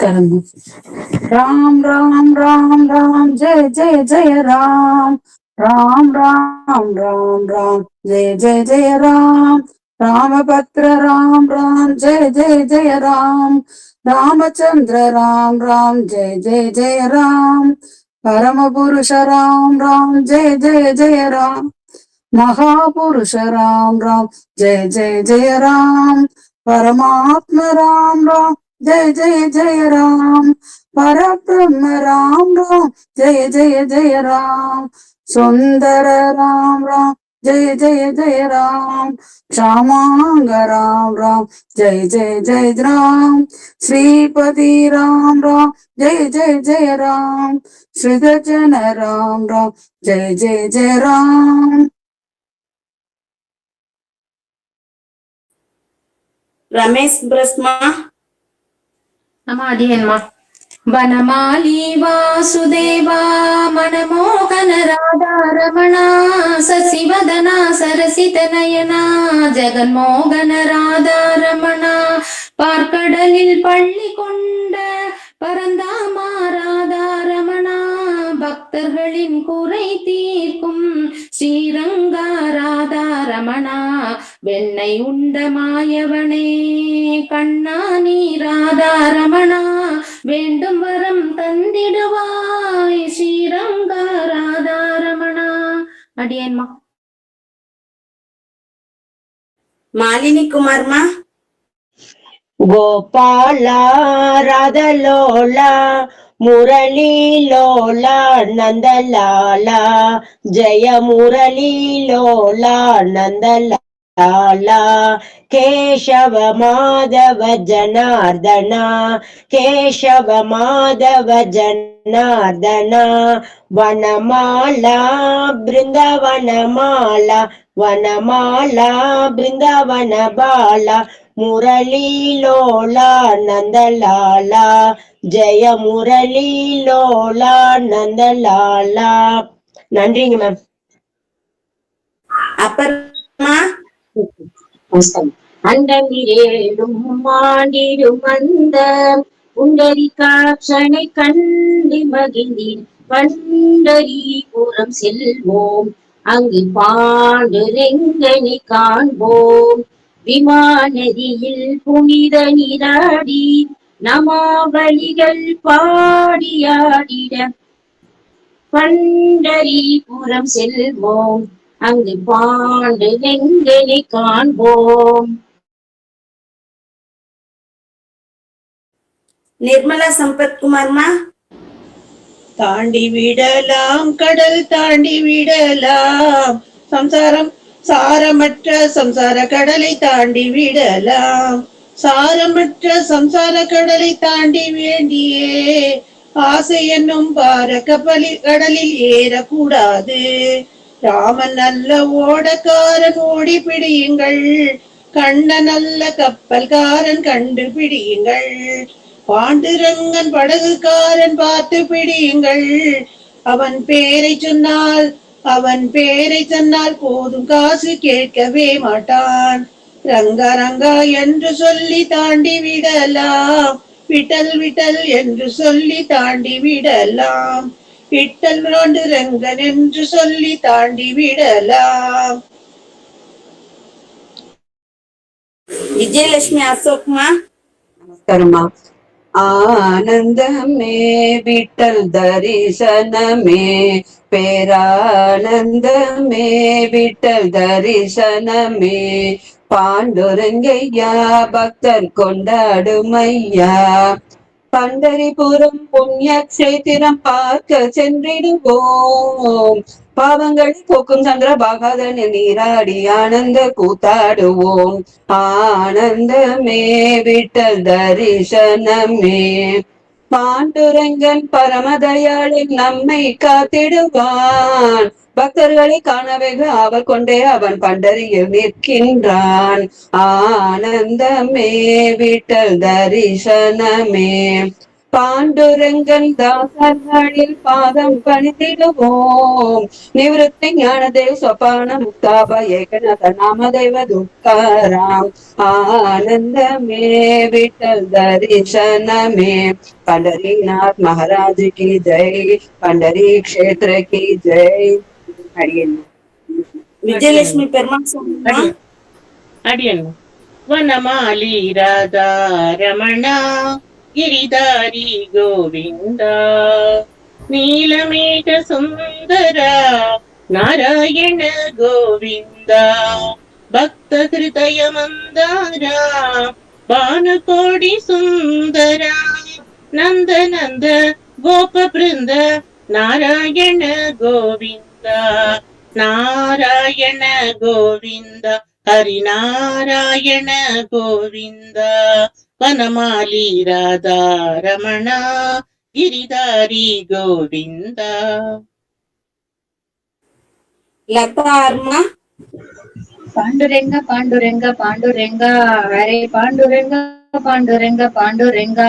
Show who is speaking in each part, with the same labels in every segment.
Speaker 1: நமஸ்காரம். ராம் ராம் ராம் ராம் ஜெய ஜெய ஜெய ராம். ராம் ராம் ராம் ராம் ஜெய ஜெய ஜெய ராம். ராமபத்ர ராம் ராம் ஜெய ஜெய ஜெய ராம். ராமச்சந்திர ராம் ராம் ஜெய ஜெய ஜெய ராம். பரமபுருஷ ராம் ராம் ஜெய ஜெய ஜெய ராம். महापुरुष राम राम जय जय जय राम. परमात्मा राम राम जय जय जय राम. परब्रह्म राम राम जय जय जय राम. सुंदर राम राम जय जय जय राम. श्यामांग राम राम जय जय जय राम. श्रीपति राम राम जय जय जय राम. श्रीगजन राम राम जय जय जय राम.
Speaker 2: रमेश ब्रह्मा
Speaker 3: नमादियन्मा. वनमाली वासुदेवा मनमोहन राधा रमणा ससिवदना सरसित नयना जगन्मोहन राधा रमणा பார்க்கடலில் பள்ளி கொண்ட பரந்தாமா ராதா ரமணா பக்தர்களின் குறை தீர்க்கும் ஸ்ரீரங்கா ராதா ரமணா வெண்ணை உண்ட மாயவனே கண்ணா நீ ராதா ரமணா வேண்டும் வரம் தந்திடுவாய் ஸ்ரீரங்கா ராதா ரமணா. அடியேன்மா.
Speaker 2: मालिनी कुमार मा.
Speaker 4: गोपाला राधलोला मुरली लोला नंदलाला जय मुरली लोला नंदलाला केशव माधव जनार्दना केशव माधव जनार्दना वनमाला बृंदावनमाला वनमाला बृंदावन बाला मुरली लोला नंदलाला जय मुरली लोला नंदलाला. நன்றிங்க மேம்.
Speaker 2: அப்பர்மா.
Speaker 4: அண்டமிரேடும் மாண்டிடும் அந்த புண்டரிகாட்சனை கண்டு மகிழ்ந்தீர் பண்டரிபுரம் செல்வோம் அங்கு பாண்டுரெங்கனை காண்போம். விமானதியில் புனித நீராடி நமாவளிகள் பாடியாடிட பண்டரிபுரம் செல்வோம் அங்கு பாண்டுரெங்கனை காண்போம்.
Speaker 2: निर्मला संपत कुमार मा.
Speaker 5: தாண்டி விடலாம் கடல் தாண்டி விடலாம் சம்சாரம் சாரமற்ற சம்சார கடலை தாண்டி விடலாம். சாரமற்ற சம்சார கடலை தாண்டி வேண்டியே ஆசை என்னும் பார கப்பலில் கடலில் ஏறக்கூடாது. ராமன் நல்ல ஓடக்காரன் ஓடி பிடியுங்கள். கண்ணன் நல்ல கப்பல்காரன் கண்டுபிடியுங்கள். பாண்டுரங்கன் படகுக்காரன் பார்த்து பிடியுங்கள். அவன் பேரை சொன்னால் போதும் காசு கேட்கவே மாட்டான். ரங்கா ரங்கா என்று சொல்லி தாண்டி விடலாம். விட்டல் விட்டல் என்று சொல்லி தாண்டி விடலாம். விட்டல் பாண்டுரங்கன் என்று சொல்லி தாண்டி விடலாம்.
Speaker 2: विजयलक्ष्मी अशोक मा.
Speaker 1: நமஸ்காரம்மா. ஆனந்தமே விட்டல் தரிசனமே பேரானந்தமே விட்டல் தரிசனமே பாண்டுரங்கையா பக்தர் கொண்டாடுமையா. பண்டரிபுரம் புண்ணிய கஷேத்திரம் பார்க்க சென்றிடுவோம். பாவங்களை போக்கும் சந்திரபாகாதனில் நீராடி ஆனந்த கூத்தாடுவோம். ஆனந்தமே விட்டல் தரிசனமே பாண்டுரங்கன் பரமதயாளின் நம்மை காத்திடுவான். பக்தர்களை காணவே அவர் கொண்டே அவன் பண்டரியில் நிற்கின்றான். ஆனந்தமே விட்டல் தரிசனமே
Speaker 6: பாண்டுரங்கன் தாசர்களில் பாதம் பணித்திடுவோம். நிவೃತ್ತಿ ஞானதேவ் சொபான முக்தாப ஏகநாத நாமதேவ துக்காராம். ஆனந்தமே விட்டல் தரிசனமே. पंढरीनाथ महाराज की जय. पंढरी क्षेत्र की जय. அடியேன்
Speaker 2: விஜயலட்சுமி பெருமாள் சுவாமிமா.
Speaker 4: ಅಡಿಯನ್ನು ವನಮಾಲಿ ರಾಧಾ ರಮಣ ಗಿರಿಧಾರಿ ಗೋವಿಂದ ನೀಲಮೇಘ ಸುಂದರ ನಾರಾಯಣ ಗೋವಿಂದ ಭಕ್ತ ಹೃದಯ ಮಂದಾರ ಭಾನುಕೋಡಿ ಸುಂದರ ನಂದ ನಂದ ಗೋಪ ಬೃಂದ ನಾರಾಯಣ ಗೋವಿಂದ ನಾರಾಯಣ ಗೋವಿಂದ ಹರಿನಾರಾಯಣ ಗೋವಿಂದ ವನಮಾಲಿ ರಾಧಾ ರಮಣ ಗಿರಿಧಾರಿ ಗೋವಿಂದ.
Speaker 2: லதா அருமா.
Speaker 3: ಪಾಂಡುರಂಗ ಪಾಂಡುರಂಗ ಪಾಂಡುರಂಗ ಹರೇ ಪಾಂಡುರಂಗ பாண்டுரங்க பாண்டுரங்கா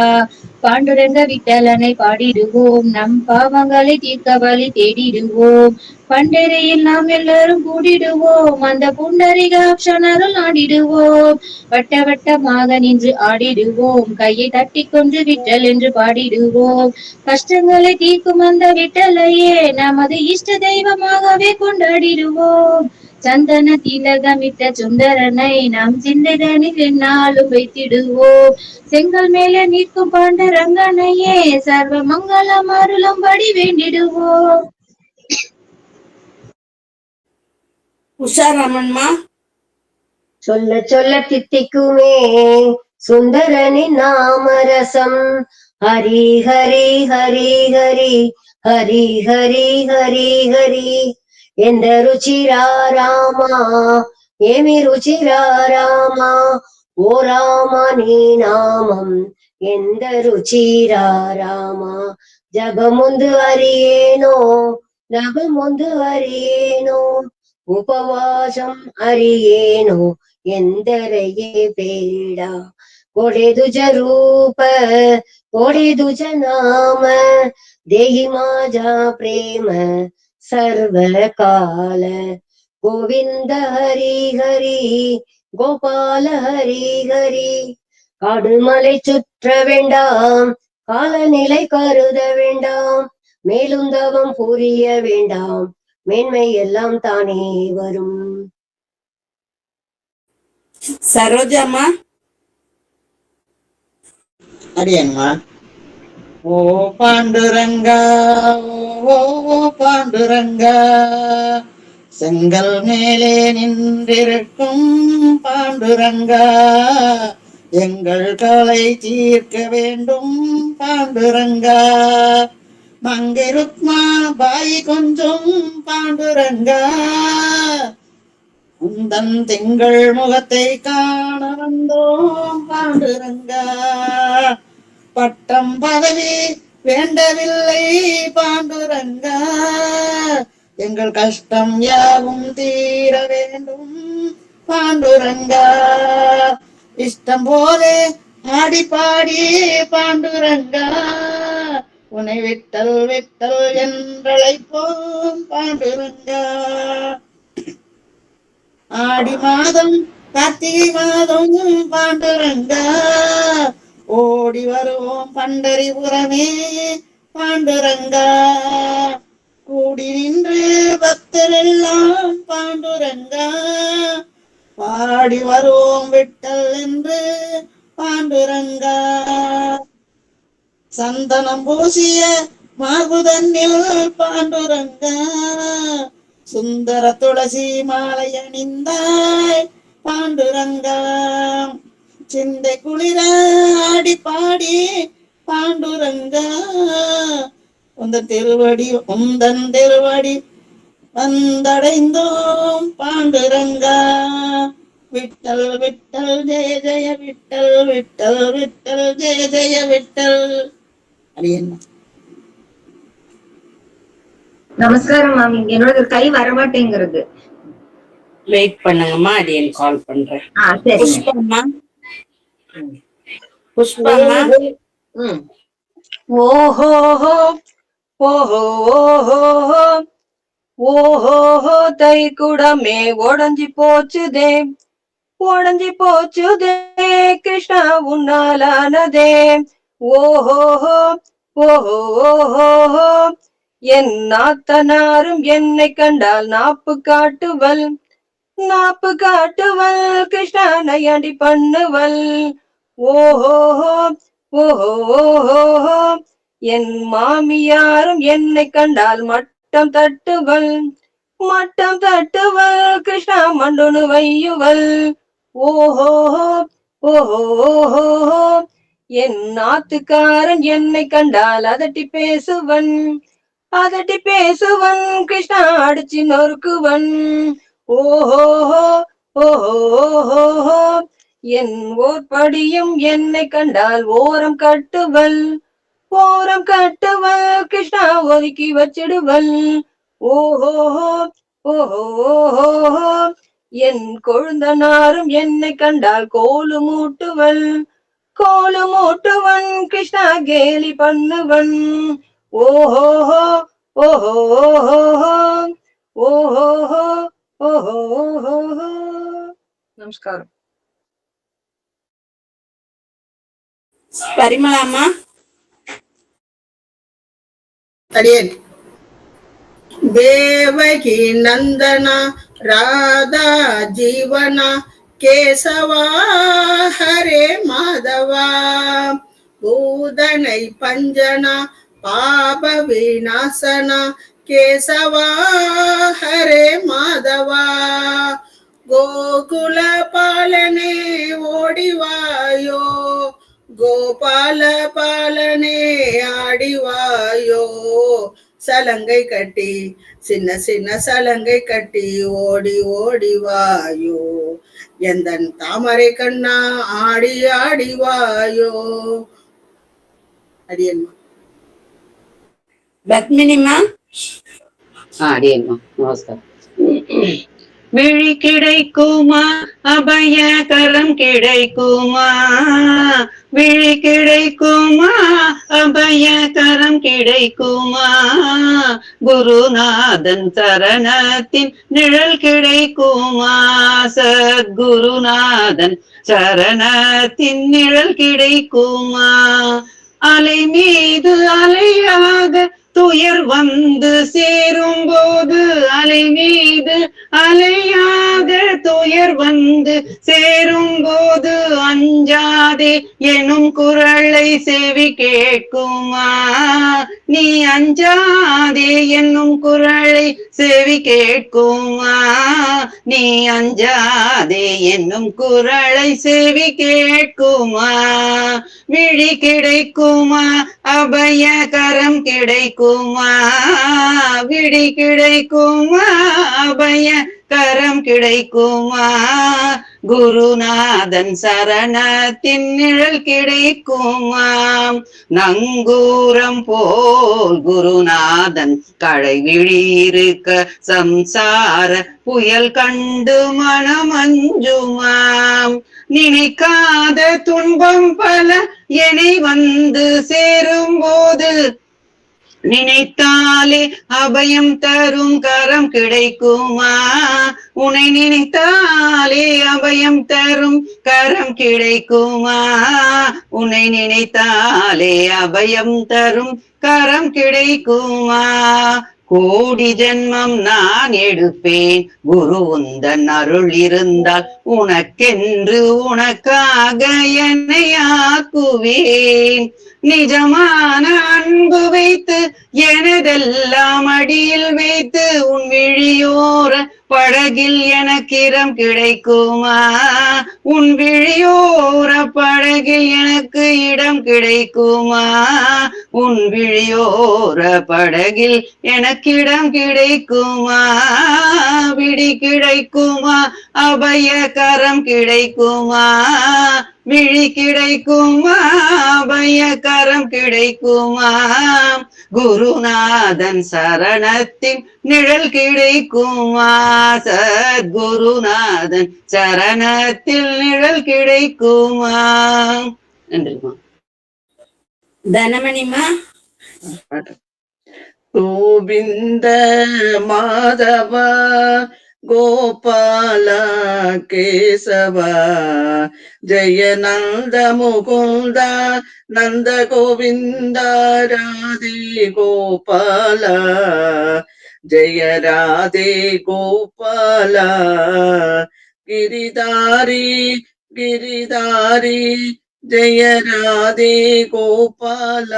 Speaker 3: பாண்டுரங்க விட்டலனை பாடிடுவோம். நம் பாவங்களை தீர்க்க வழி தேடிடுவோம். பண்டரையில் நாம் எல்லாரும் கூடிடுவோம். அந்த புண்டரிகாட்சணருள் ஆடிடுவோம். வட்ட வட்டமாக நின்று ஆடிடுவோம். கையை தட்டி கொண்டு விட்டல் என்று பாடிடுவோம். கஷ்டங்களை தீர்க்கும் அந்த விட்டலையே நமது இஷ்ட தெய்வமாகவே கொண்டாடிடுவோம். சந்தன திலகமிட்ட சுந்தரனை நாம் சிந்தைதனில் என்னாலும் வைத்திடுவோம். செங்கல் மேலே நிற்கும் பாண்டரங்கனையே சர்வ மங்களம் அருளும்படி வேண்டிடுவோம்.
Speaker 2: உஷாராமன்மா.
Speaker 7: சொல்ல சொல்ல தித்திக்குமே சுந்தரனின் நாமரசம். ஹரி ஹரி ஹரி ஹரி ஹரி ஹரி ஹரி ஹரி. ఎంత రుచిరా రామా ఏమి రుచిరా రామా. ఓ రామ నీ నామం ఎంత రుచిరా రామా. జగముందు అరియేనో నగముందు అరియేనో. ఉపవాసం అరియేనో ఎందరయే ಬೇಡ. ಕೊಡೆದುಜ ರೂಪ ಕೊಡೆದುಜ ನಾಮ ದೇಹಿ ಮಾಜಾ ಪ್ರೇಮ सर्वकाल. गोविंद हरि हरि गोपाल हरि हरि. காடுமலை சுற்ற வேண்டாம் காலநிலை கருத வேண்டாம். மேலும் தவம் புரிய வேண்டாம் மேன்மை எல்லாம் தானே வரும்.
Speaker 2: சரோஜாமா.
Speaker 5: அடியன்மா. ஓ பாண்டுரங்கா ஓ பாண்டுரங்கா செங்கல் மேலே நின்றிருக்கும் பாண்டுரங்கா. எங்கள் கவலை தீர்க்க வேண்டும் பாண்டுரங்கா. மங்கை ருக்மா பாய் கொஞ்சம் பாண்டுரங்கா. உந்தன் திங்கள் முகத்தை காண வந்தோம் பாண்டுரங்கா. பட்டம் பதவி வேண்டவில்லை பாண்டுரங்கா. எங்கள் கஷ்டம் யாவும் தீர வேண்டும் பாண்டுரங்கா. இஷ்டம் போலே ஆடி பாடி பாண்டுரங்கா. உன்னை விட்டல் விட்டல் என்றழைப்போம் பாண்டுரங்கா. ஆடி மாதம் கார்த்திகை மாதம் பாண்டுரங்கா. ஓடி வருவோம் பண்டரிபுரமே பாண்டுரங்கா. கூடி நின்று பக்தரெல்லாம் பாண்டுரங்கா. பாடி வருவோம் விட்டல் என்று பாண்டுரங்கா. சந்தனம் பூசிய மார்புதன்னில் பாண்டுரங்கா. சுந்தர துளசி மாலை அணிந்தாய் பாண்டுரங்கா. சிந்தை குளிர ஆடி பாடி பாண்டுரங்கா. உந்தன் திருவடி வந்தடைந்தோம் பாண்டுரங்கா. விட்டல் விட்டல் ஜெய ஜெய விட்டல் விட்டல் விட்டல் ஜெய ஜெய விட்டல். அது என்ன?
Speaker 3: நமஸ்காரம் மாமி. என்னோட கை வரமாட்டேங்கிறது.
Speaker 2: வெயிட் பண்ணுங்கம்மா, அடியேன் கால் பண்றேன்.
Speaker 3: சரி.
Speaker 2: புஷ்பம்மா. புஷ்பம்மா.
Speaker 6: ஓஹோஹோ ஓஹோ ஓஹோஹோ தை குடமே உடஞ்சி போச்சுதே உடஞ்சி போச்சுதே கிருஷ்ணா உன்னாலானதே ஓஹோஹோ ஓஹோஹோ என் நாத்தனாரும் என்னை கண்டால் நாப்பு காட்டுவல் நாப்பு காட்டுவல் கிருஷ்ணா நையாண்டி பண்ணுவல் ஓஹோஹோ ஓஹோஹோ என் மாமியாரும் என்னை கண்டால் மட்டம் தட்டுவல் மட்டம் தட்டுவல் கிருஷ்ணா மண்டுனு வையுவல் ஓஹோஹோ ஓஹோஹோ என் நாத்துக்காரன் என்னை கண்டால் அதட்டி பேசுவன் கிருஷ்ணா அடிச்சு நொறுக்குவன் ஓஹோஹோ ஓஹோஹோ என் ஓர்படியும் என்னை கண்டால் ஓரம் கட்டுவல் கிருஷ்ணா ஒதுக்கி வச்சிடுவல் ஓஹோஹோ ஓஹோஹோ என் கொழுந்தனாரும் என்னை கண்டால் கோலு மூட்டுவன் கிருஷ்ணா கேலி பண்ணுவன் ஓஹோஹோ ஓஹோஹோ ஓஹோஹோ ஓஹோஹோ. நமஸ்காரம்.
Speaker 2: பரிமளாமா.
Speaker 5: அடியேன். தேவகி நந்தனா ராதா ஜீவனா கேசவா ஹரே மாதவா பூதனை பஞ்சனா பாப விநாசனா கேசவா ஹரே மாதவா கோகுல பாலனே ஓடிவாயோ கோபால பாலனே ஆடிவாயோ சலங்கை கட்டி சின்ன சின்ன சலங்கை கட்டி ஓடி ஓடிவாயோ எந்தன் தாமரை கண்ணா ஆடி ஆடிவாயோ. அடியன்மா.
Speaker 2: பத்மினிமா.
Speaker 8: அடியன்மா நமஸ்காரம். விழி கிடைக்குமா அபய கரம் கிடைக்குமா விழி கிடைக்குமா அபய கரம் கிடைக்குமா குருநாதன் சரணத்தின் நிழல் கிடைக்குமா சத்குருநாதன் சரணத்தின் நிழல் கிடைக்குமா அலை மீது அலையாக துயர் வந்து சேரும் போது அலை மீது அலையாக துயர் வந்து சேரும் போது அஞ்சாதே எனும் குரலை செவி கேட்குமா நீ அஞ்சாதே என்னும் குரலை செவி கேட்குமா நீ அஞ்சாதே என்னும் குரலை செவி கேட்குமா விழி கிடைக்குமா அபய கரம் கிடைக்குமா விழி கிடைக்குமா அபய கரம் கிடைக்குமா குருநாதன் சரணத்தின் நிழல் கிடைக்குமா நங்கூரம் போல் குருநாதன் கடை விழியிருக்க சம்சார புயல் கண்டு மனமஞ்சுமாம் நினைக்காத துன்பம் பல என்னை வந்து சேரும் போது நினைத்தாலே அபயம் தரும் கரம் கிடைக்குமா உன்னை நினைத்தாலே அபயம் தரும் கரம் கிடைக்குமா உன்னை நினைத்தாலே அபயம் தரும் கரம் கிடைக்குமா கோடி ஜென்மம் நான் எடுப்பேன் குரு உந்தன் அருள் இருந்தால் உனக்கென்று உனக்காக என்னை ஆக்குவேன் நிஜமான அன்பு வைத்து எனதெல்லாம் அடியில் வைத்து உன் விழியோர படகில் எனக்கிரம் கிடைக்குமா உன் விழியோர படகில் எனக்கு இடம் கிடைக்குமா உன் விழியோர படகில் எனக்கிடம் கிடைக்குமா விடி கிடைக்குமா அபய கரம் கிடைக்குமா விழி கிடைக்குமா அபய கரம் கிடைக்குமா குருநாதன் சரணத்தின் நிழல் கிடைக்குமா சத்குருநாதன் சரணத்தில் நிழல் கிடைக்குமா. நன்றிமா.
Speaker 2: தனமணிமா.
Speaker 8: கோவிந்த மாதவ கோபால கேசவ ஜெயநந்த முகுந்த நந்த கோவிந்த ராதே கோபால ஜெய ராதே கோபால கிரிதாரி கிரிதாரி ஜெய ராதே கோபால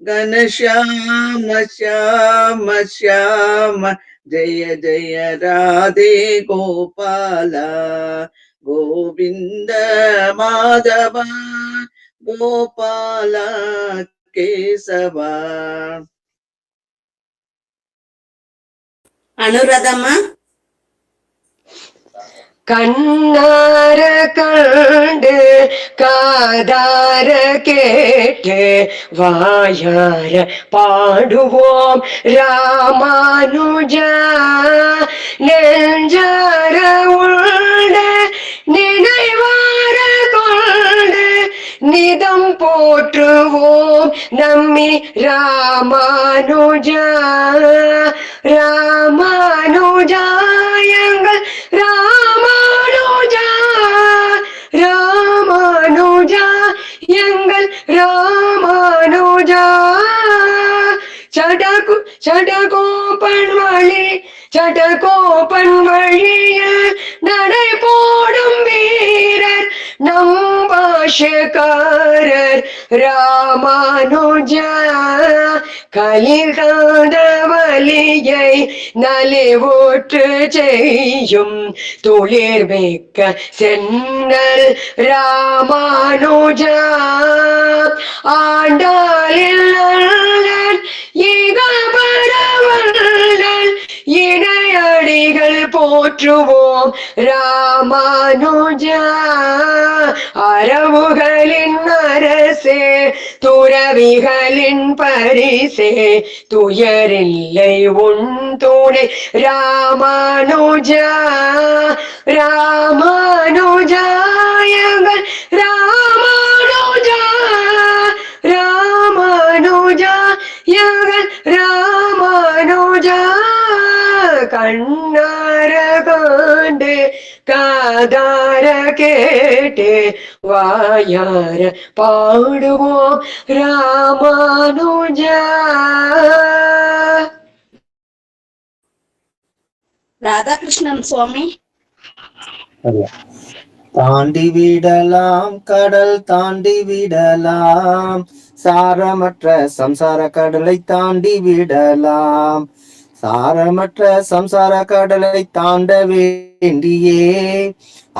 Speaker 8: घनश्याम श्याम श्याम जय जय राधे गोपाल गोविंद माधव गोपाल केशव.
Speaker 2: அனுராதம்மா.
Speaker 7: கண்ணார கண்டு காதார கேட்டு வாயார பாடுவோம் ராமானுஜா. நெஞ்சார உள்ள நினைவார கொண்டு நிதம் போற்றுவோம் நம்மி ராமானுஜா. ராமானுஜா எங்கள் ராமானுஜா. ராமானுஜா எங்கள் ராமானுஜா. சடகோபன் வழி சடகோபன் வழியில் நடை போடும் வீரர் நம் பாஷக்காரர் ராமானுஜா. கலிகாத வலியை நலிவுற்று செய்யும் துளிர் மிக்க சென்னல் ராமானுஜா. ஆண்டாளில் ஈகபரவல்லல் இணையடிகள் போற்றுவோம் ராமானுஜா. அரவுகளின் அரசே துறவிகளின் பரிசே துயரில்லை உன் துணை ராமானுஜா. ராமானுஜா எங்கள் ராமானுஜா. ராமானுஜா எங்கள் ராமானுஜா. கண்ணார கண்டு காதார கேட்டு வாயார பாடுவோம் ராமானுஜா.
Speaker 2: ராதாகிருஷ்ணன் சுவாமி.
Speaker 9: தாண்டி விடலாம் கடல் தாண்டி விடலாம், சாரமற்ற சம்சார கடலை தாண்டி விடலாம். சாரமற்ற சம்சார கடலை தாண்ட வேண்டியே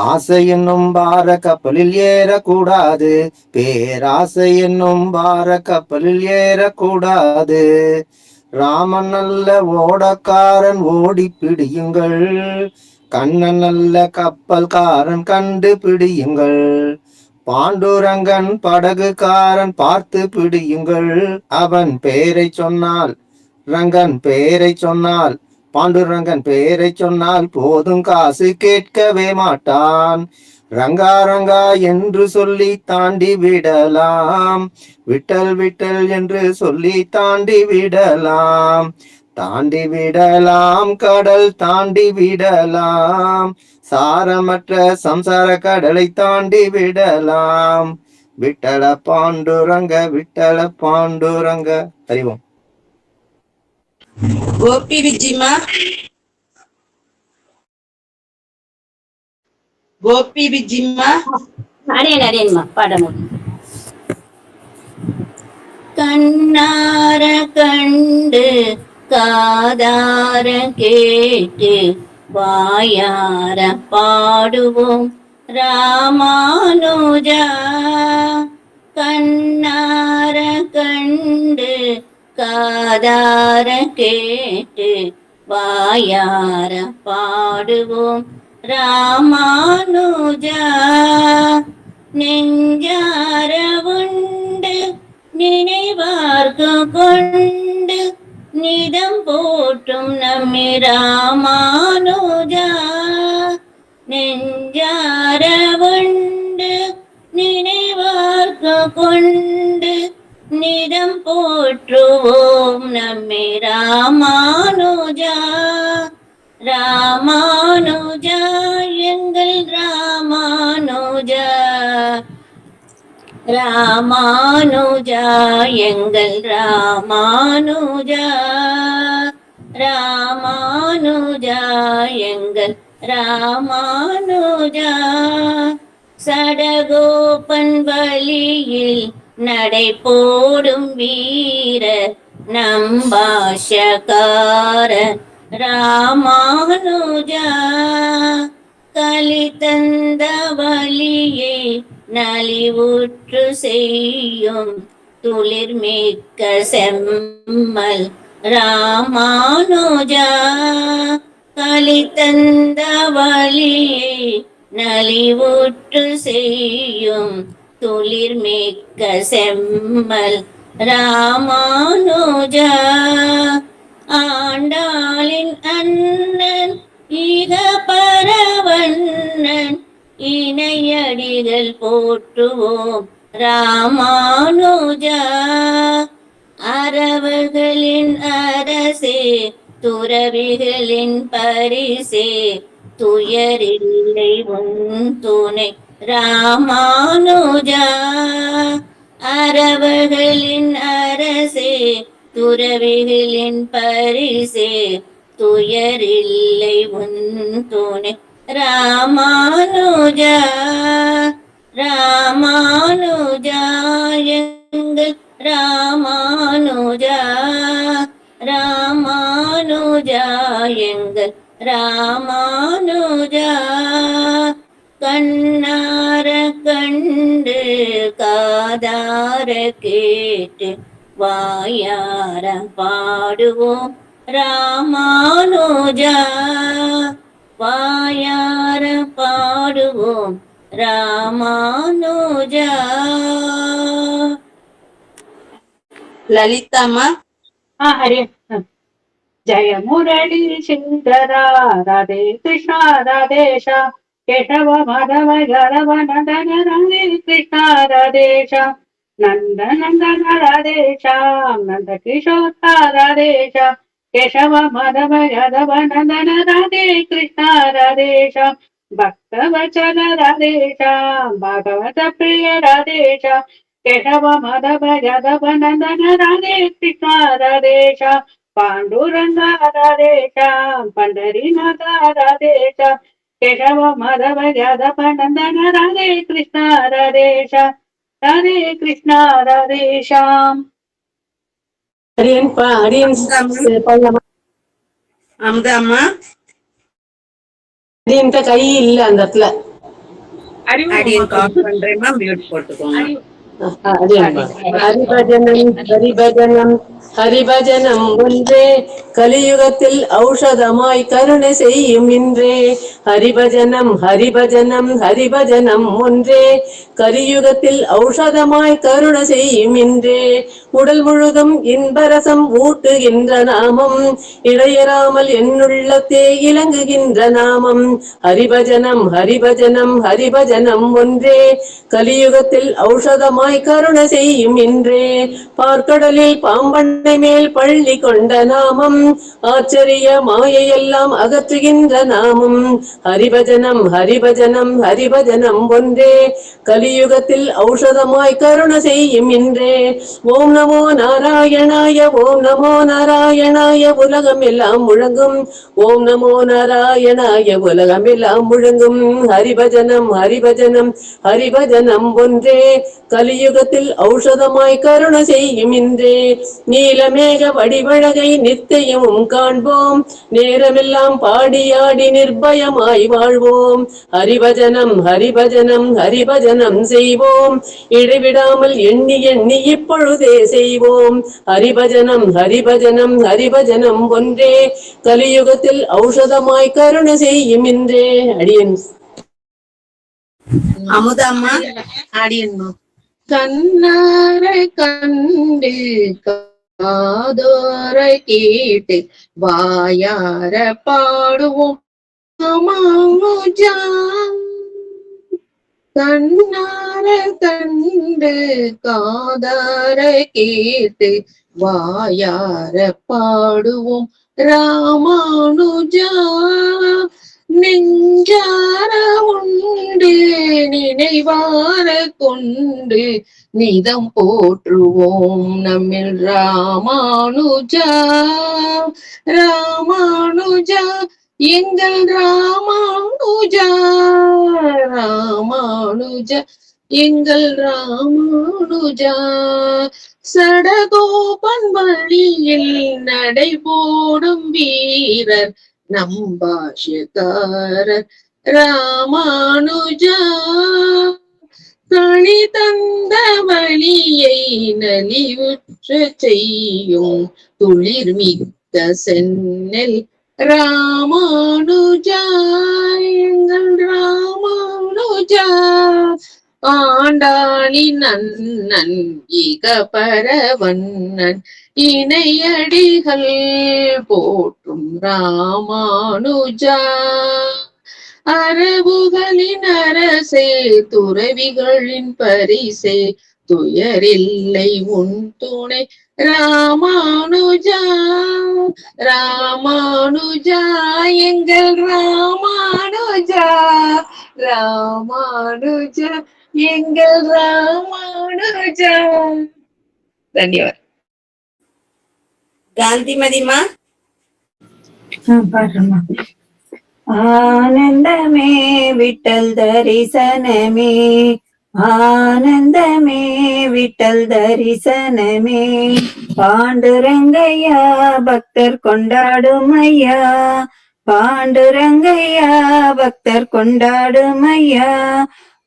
Speaker 9: ஆசை என்னும் பார கப்பலில் ஏறக்கூடாது. பேராசை என்னும் பார கப்பலில் ஏறக்கூடாது. ராமன் நல்ல ஓடக்காரன் ஓடி பிடியுங்கள், கண்ணன் நல்ல கப்பல்காரன் கண்டு பிடியுங்கள். பாண்டுரங்கன் படகுக்காரன் பார்த்து பிடியுங்கள், அவன் பெயரை சொன்னால் ரங்கன் பெயரை சொன்னால் பாண்டுரங்கன் பெயரை சொன்னால் போதும் காசு கேட்கவே மாட்டான். ரங்கா ரங்கா என்று சொல்லி தாண்டி விடலாம், விட்டல் விட்டல் என்று சொல்லி தாண்டி விடலாம். தாண்டி விடலாம் கடல் தாண்டி விடலாம், சாரமற்ற சம்சார கடலை தாண்டி விடலாம். விட்டல பாண்டுரங்க விட்டல பாண்டுரங்க. அறிவோம்.
Speaker 2: கோபி விஜிமா. கோபி விஜிமா.
Speaker 10: அடேன்மா பாட முடியும். கண்ணார கண்டு காதார கேட்டு வாயார பாடுவோம் ராமானுஜா. கண்ணார கண்டு காதார கேட்டு வாயார பாடுவோம் ராமானுஜா. நெஞ்சார உண்டு நினைவார்க்கு கொண்டு நிதம் போற்றும் நம்மி ராமானுஜா. நெஞ்சார உண்டு நினைவார்க்கு கொண்டு நிதம் போற்றுவோம் நம்மை ராமானுஜா. ராமானுஜா எங்கள் ராமானுஜா. ராமானுஜா எங்கள் ராமானுஜா. ராமானுஜா எங்கள் ராமானுஜா. சடகோபன் வழியில் நடை போடும் வீர நம்பாஷகார ராமானுஜா. கலி தந்த வழியை நலிவுற்று செய்யும் துளிர்மிக்க செம்மல் ராமானுஜா. கலி தந்த வழியை நலிவுற்று செய்யும் துளிர்மிக்க செம்மல் ராமானுஜா. ஆண்டாளின் அண்ணன் ஈக பரவண்ணன் இணையடிகள் போற்றுவோம் ராமானுஜா. அரவர்களின் அரசே துறவிகளின் பரிசே துயரில்லை உன் துணை ராமானுஜா. அரவர்களின் அரசே துறவிகளின் பரிசே துயரில்லை உன் துணை ராமானுஜா. ராமானுஜா எங்கள் ராமானுஜா. ராமானுஜா எங்கள் ராமானுஜா. கண்ணார கண்டு காதார கேட்டு வாயார பாடுவோம் ராமானுஜா. வாயார பாடுவோம் ராமானுஜா.
Speaker 2: லலிதாமா.
Speaker 1: ஹரே ஜய முரளி சுந்தரா ராதே கிருஷ்ணா ராதேஷா கேசவ மாதவ யாதவ நந்தன ராதே கிருஷ்ணா ராதேஷா நந்த நந்தன ராதேஷா நந்த கிஷோர ராதேஷா கேசவ மாதவ யாதவ நந்தன ராதே கிருஷ்ணா ராதேஷா பக்தவச்சன ராதேஷா பாகவத பிரிய ராதேஷா கேசவ மாதவ யாதவ நந்தன ராதே கிருஷ்ணா ராதேஷா पांडुरंगा राधेशा पंढरीनाथ राधेशा केशव माधव यादव नंदन राधे कृष्णा राधेशा राधे कृष्णा राधेशा.
Speaker 2: அமுதாம்மா.
Speaker 6: கை இல்ல அந்த இடத்துல.
Speaker 2: அடியன் கால் பண்றேம்மா, மியூட் போட்டுக்கோங்க.
Speaker 6: ஹரிபஜனம் ஹரிபஜனம் ஹரிபஜனம் ஒன்றே கலியுகத்தில் ஔஷதமாய் கருணை செய்யும் இன்றே. ஹரிபஜனம் ஹரிபஜனம் ஹரிபஜனம் ஒன்றே கலியுகத்தில் ஔஷதமாய் கருணை செய்யும் இன்றே. உடல் முழுதும் இன்பரசம் ஊட்டுகின்ற நாமம் இடையறாமல் என்னுள்ளத்தே இலங்குகின்ற நாமம். ஹரிபஜனம் ஹரிபஜனம் ஹரிபஜனம் ஒன்றே கலியுகத்தில் ஔஷதமாய் கருணை செய்யும் இன்றே. பார்க்கடலில் பாம்பண்ணை மேல் பள்ளி கொண்ட நாமம் ஆச்சரிய மாயையெல்லாம் அகற்றுகின்ற நாமம். ஹரிபஜனம் ஹரிபஜனம் ஹரிபஜனம் ஒன்றே கலியுகத்தில் ஔஷதமாய் கருணை செய்யும் இன்றே. ஓம் நமோ நாராயணாய ஓம் நமோ நாராயணாய உலகம் எல்லாம் முழங்கும். ஓம் நமோ நாராயணாய உலகம் எல்லாம் முழங்கும். ஹரிபஜனம் ஹரிபஜனம் ஹரிபஜனம் ஒன்றே கலியுகத்தில் ஔஷதமாய் கருணை செய்யும் இன்றே. நீலமேக வடிவழகை நித்தியமும் காண்போம் நேரமெல்லாம் பாடியாடி நிர்பயமாய் வாழ்வோம். ஹரிபஜனம் ஹரிபஜனம் ஹரிபஜனம் செய்வோம் இடைவிடாமல் எண்ணி எண்ணி இப்பொழுதே செய்வோம். ஹரிபஜனம் ஹரிபஜனம் ஹரிபஜனம் ஒன்றே கலியுகத்தில் ஔஷதமாய் கருணை செய்யும் இன்றே. அடியன்
Speaker 2: அமுதாம்மா. அடியன்மா.
Speaker 7: கண்ணாரை கண்டு காதோரை கேட்டு வாயார பாடுவோம் ராமானுஜா. கண்ணார கண்டு காதார கேட்டு வாயார பாடுவோம் ராமானுஜா. நெஞ்சார உண்டு நினைவார கொண்டு நிதம் போற்றுவோம் நம்மில் ராமானுஜா. ராமானுஜா எங்கள் ராமானுஜா. ராமானுஜா எங்கள் ராமானுஜா. சடகோபன் வழியில் நடைபோடும் வீரர் நம் பாஷ்யக்காரர் ராமானுஜா. தனி தந்த வழியை நலிவுற்ற செய்யும் துளிர் மிக்க சென்னல் ராமானுஜா எங்கள் ராமானுஜா. ஆண்டாளின் அண்ணன் இக பரவண்ணன் இணையடிகள் போற்றும் ராமானுஜா. அரபுகளின் அரசே துறவிகளின் பரிசே துயரில்லை உன் துணை ராமானுஜா. ராமானுஜா எங்கள் ராமானுஜா. ராமானுஜா எங்கள் ராமானுஜா. தன்யவாத்.
Speaker 2: காந்திமதிமா
Speaker 1: பாடுறேம்மா.
Speaker 10: ஆனந்தமே விட்டல் தரிசனமே, ஆனந்தமே விட்டல் தரிசனமே, பாண்டுரங்கையா பக்தர் கொண்டாடும் ஐயா, பாண்டுரங்கையா பக்தர் கொண்டாடும் ஐயா.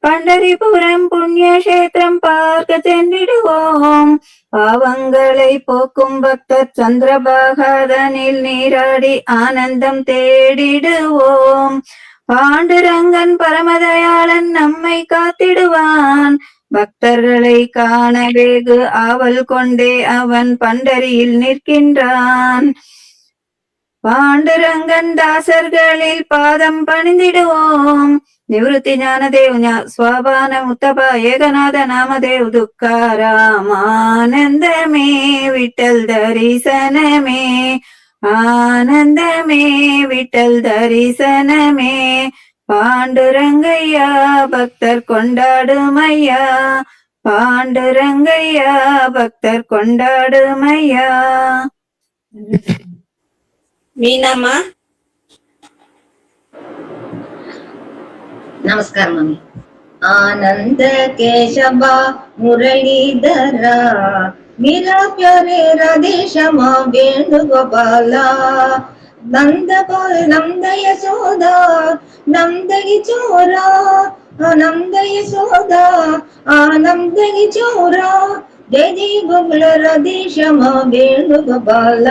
Speaker 10: பண்டரிபுரம் புண்ணிய கஷேத்திரம் பார்க்க சென்றிடுவோம், பாவங்களை போக்கும் பக்தர் சந்திரபாகாதனில் நீராடி ஆனந்தம் தேடிடுவோம். பாண்டுரங்கன் பரமதயாளன் நம்மை காத்திடுவான், பக்தர்களை காண வெகு ஆவல் கொண்டே அவன் பண்டரியில் நிற்கின்றான். பாண்டுரங்கன் தாசர்களில் பாதம் பணிந்திடுவோம், நிவೃತ್ತಿ ಜ್ಞಾನದೇವ್ ಸ್ವಾಭಾನ ಮುತ್ತಪ ಏಕನಾಥ ನಾಮದೇವ್ ದುಃಖಾರಾಮ ಆನಂದಮೇ ವಿಠಲ್ ದರಿಸನಮೇ, ಆನಂದಮೇ ವಿಠಲ್ தரிசனமே. பாண்டுரங்கையா பக்தர் கொண்டாடுமையா, பாண்டுரங்கையா பக்தர் கொண்டாடுமையா.
Speaker 2: மீனாமா
Speaker 3: ನಮಸ್ಕಾರ ಮಮ್ಮಿ. ಆನಂದ ಕೇಶವ ಮುರಳೀಧರ ಮೀರಾ ಪ್ಯಾರೆ ರಾಧೇ ಶ್ಯಾಮ ವೇಣುಗೋಪಾಲ, ನಂದ ಯಶೋದ ನಂದಗಿ ಚೋರ, ನಂದ ಯಶೋದ ಆನಂದಗಿ ಚೋರ, ಜಯ ಜಯ ಗೋಪಾಲ ರಾಧೇ ಶ್ಯಾಮ ವೇಣುಗೋಪಾಲ,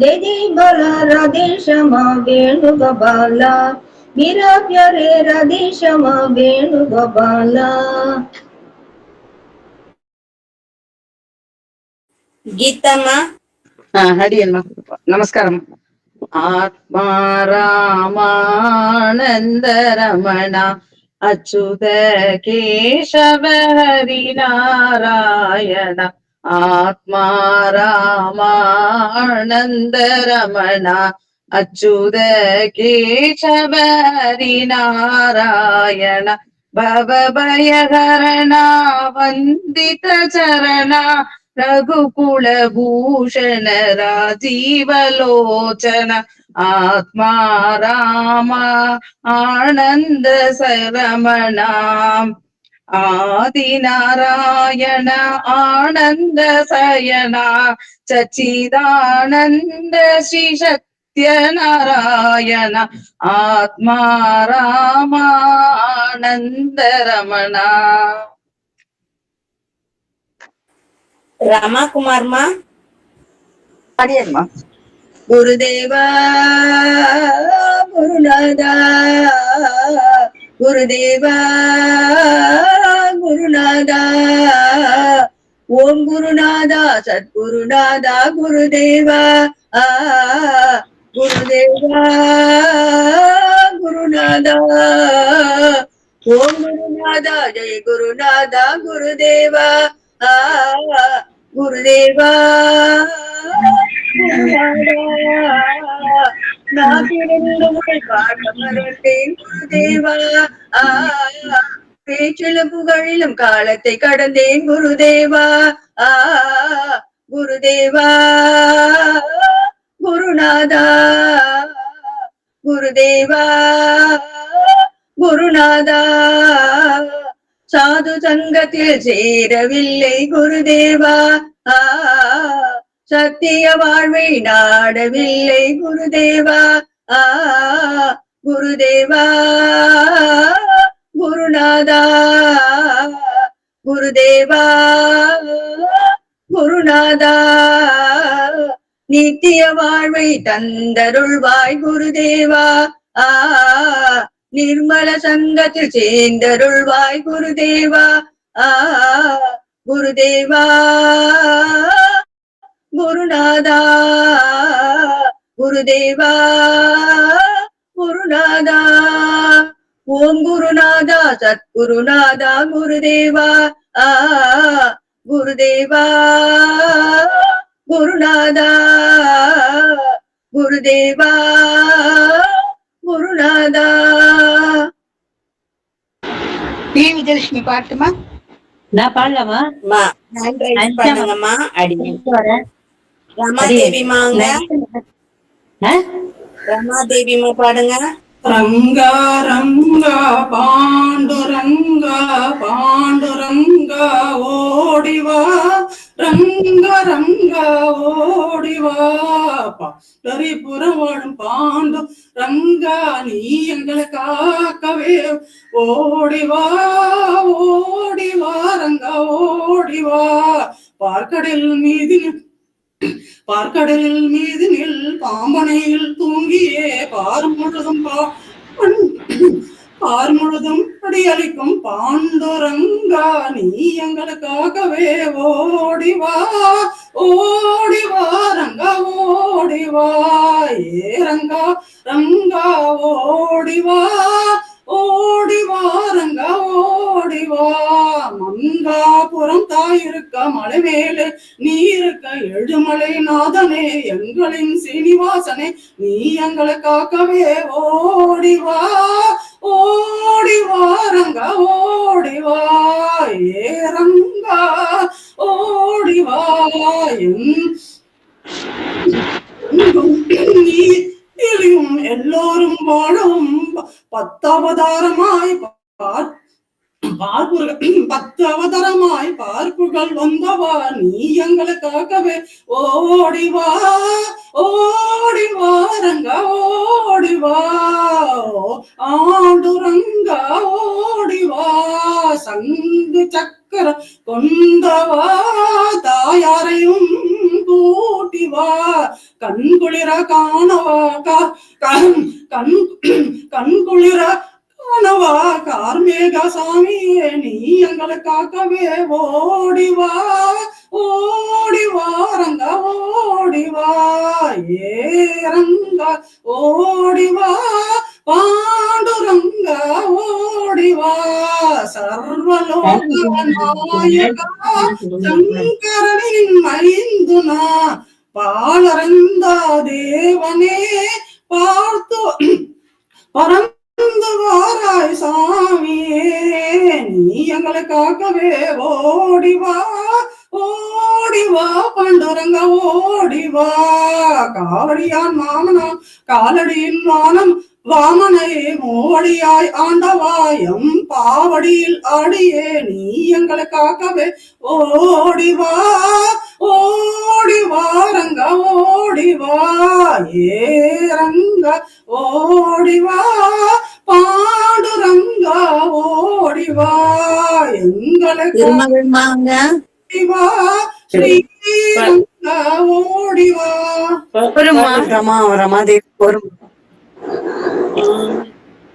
Speaker 3: ಜಯ ಜಯ ಬಾಲ ರಾಧೇ ಶ್ಯಾಮ ವೇಣುಗೋಪಾಲ, ಮೀರಾ ಪ್ಯಾರೆ ರಾಧೇ ಶ್ಯಾಮ ವೇಣುಗೋಪಾಲ.
Speaker 2: ಗೀತಮ್ಮ
Speaker 8: ಅಡಿಯನ್ಮ ನಮಸ್ಕಾರ. ಆತ್ಮಾರಾಮಾನಂದ ರಮಣ ಅಚ್ಯುತ ಕೇಶವ ಹರಿ ನಾರಾಯಣ, ಆತ್ಮಾರಾಮಾನಂದ ರಮಣ ಅಚ್ಯುತ ಕೇಶವ ಹರಿ ನಾರಾಯಣ, ಭವ ಭಯಹರಣ ವಂದಿತ ಚರಣ, ರಘುಕುಲ ಭೂಷಣ ರಾಜೀವಲೋಚನ, ಆತ್ಮಾರಾಮ ಆನಂದ ಸರಮಣ, ಆದಿನಾರಾಯಣ ಆನಂದ ಸಯನ, ಸಚ್ಚಿದಾನಂದ ಶ್ರೀ ಸತ್ಯನಾರಾಯಣ, ಆತ್ಮಾರಾಮ ಆನಂದ ರಮಣ.
Speaker 2: ರಾಮಕುಮಾರ್ಮಾ
Speaker 8: ಅಡಿಯನ್ಮ
Speaker 3: ಗುರುದೇವ ಗುರುನಾಥ, ಗುರುದೇವ ಗುರುನಾಥ, ಓಂ ಗುರುನಾಥ ಸದ್ಗುರುನಾಥ ಗುರುದೇವ, ಗುರುದೇವ ಗುರುನಾಥ, ஓம் குருநாதா ஜெய குருநாதா குருதேவா ஆ குருதேவா நான் பாட மறந்தேன் குருதேவா ஆ பேச்சிலும் புகழிலும் காலத்தை கடந்தேன் குருதேவா ஆ குருதேவா குருநாதா குருதேவா குருநாதா சாது சங்கத்தில் சேரவில்லை குருதேவா ஆ சத்திய வாழ்வை நாடவில்லை குருதேவா ஆ குருதேவா குருநாதா குருதேவா குருநாதா நித்திய வாழ்வை தந்தருள்வாய் குருதேவா ஆ நிர்மல சங்கத்தில் சேர்ந்தருள்வாய் குருதேவா ஆ குருதேவா குருநாதா குருதேவா குருநாதா ஓம் குருநாதா சத்குருநாதா குருதேவா ஆ குருதேவா குருநாதா குருதேவா குருநாதா.
Speaker 8: விஜயலட்சுமி பாட்டுமா?
Speaker 10: நான் பாடலாமா?
Speaker 2: ஹேண்ட் ரைஸ் பண்ணுங்கம்மா. அடியேன் ரமாதேவிமாங்க. ரமாதேவிமா பாடுங்க.
Speaker 1: ரங்கா ரங்கா பாண்டுரங்கா பாண்டுரங்கா ஓடிவா ரங்க ரங்கா ஓடிவா பரிபுரம் வாழும் பாண்டு ரங்கா நீ எங்களை காக்கவே ஓடிவா ஓடிவா ரங்கா ஓடிவா பார்க்கடல் மீது பார்க்கடலில் மீது நில் பாம்பனையில் தூங்கியே பார் முழுதும் அடியளிக்கும் பாண்டுரங்கா நீ எங்களுக்காகவே ஓடிவா ஓடிவா ரங்கா ஓடிவா ஏ ரங்கா ரங்கா ஓடிவா ஓடிவா ரங்கா ஓடிவா மங்காபுரம் தாயிருக்க மலை மேலே நீ இருக்க எழுமலை நாதனே எங்களின் சீனிவாசனே நீ எங்களை காக்கவே ஓடிவா ஓடிவா ரங்கா ஓடிவா ஏ ரங்கா ஓடிவா நீயும் எல்லோரும் வாழவும் 10 அவதாரமாய் 10 அவதாரமாய் பார்ப்புகள் வந்தவா நீ எங்களுக்காகவே ஓடிவா ஓடிவா ரங்கா ஓடிவா ஆண்டுரங்கா ஓடிவா சங்கு சக்கர கொண்டவா தாயாரையும் கூட்டிவா கண்குளிர காணவா கண்குளிர காணவா கார்மேக சாமியே நீ எங்களுக்காகவே ஓடிவா ஓடிவா ரங்கா ஓடிவா ஏ ரங்கா ஓடிவா பாண்டுரங்கா ஓடிவா சர்வலோக நாயகா சங்கரனின் மைந்துனா பாலரந்தா தேவனே பார்த்து பரந்து வாராய் சாமியே நீ எங்களுக்காகவே ஓடிவா ஓடிவா பாண்டுரங்கா ஓடிவா காவடியான் மாமனா காலடியின் வானம் வாமனை மோடியாய் ஆண்டவாயம் பாவடியில் ஆடியே நீ எங்களுக்காகவே ஓடிவா ஓடிவா ரங்கா ஓடிவா ஏ ரங்கா ஓடிவா பாண்டுரங்கா ஓடிவா எங்களுக்கு ஓடிவா ஸ்ரீரங்கா ஓடிவா ரமாதேவி வரும்.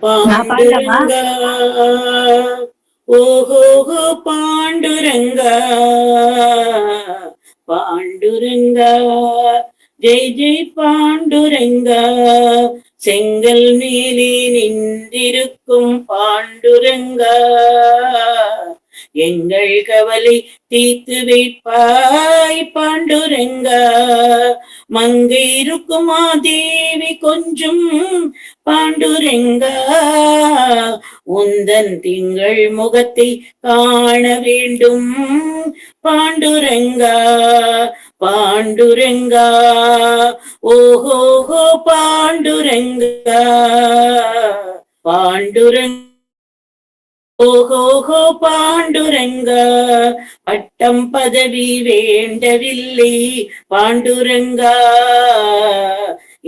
Speaker 4: பாண்டுரங்கா ஓஹோ பாண்டுரங்கா பாண்டுரங்கா ஜெய் ஜெய் பாண்டுரங்கா செங்கல் மேலே நின்றிருக்கும் பாண்டுரங்கா, எங்கள் கவலை தீர்த்து வைப்பாய் பாண்டுரங்கா. மங்கை இருக்குமா தேவி கொஞ்சம் பாண்டுரங்கா, உந்தன் திங்கள் முகத்தை காண வேண்டும் பாண்டுரங்கா. பாண்டுரங்கா ஓஹோஹோ பாண்டுரங்கா, பாண்டுரங்கா ஓஹோஹோ பாண்டுரங்கா. பட்டம் பதவி வேண்டவில்லை பாண்டுரங்கா,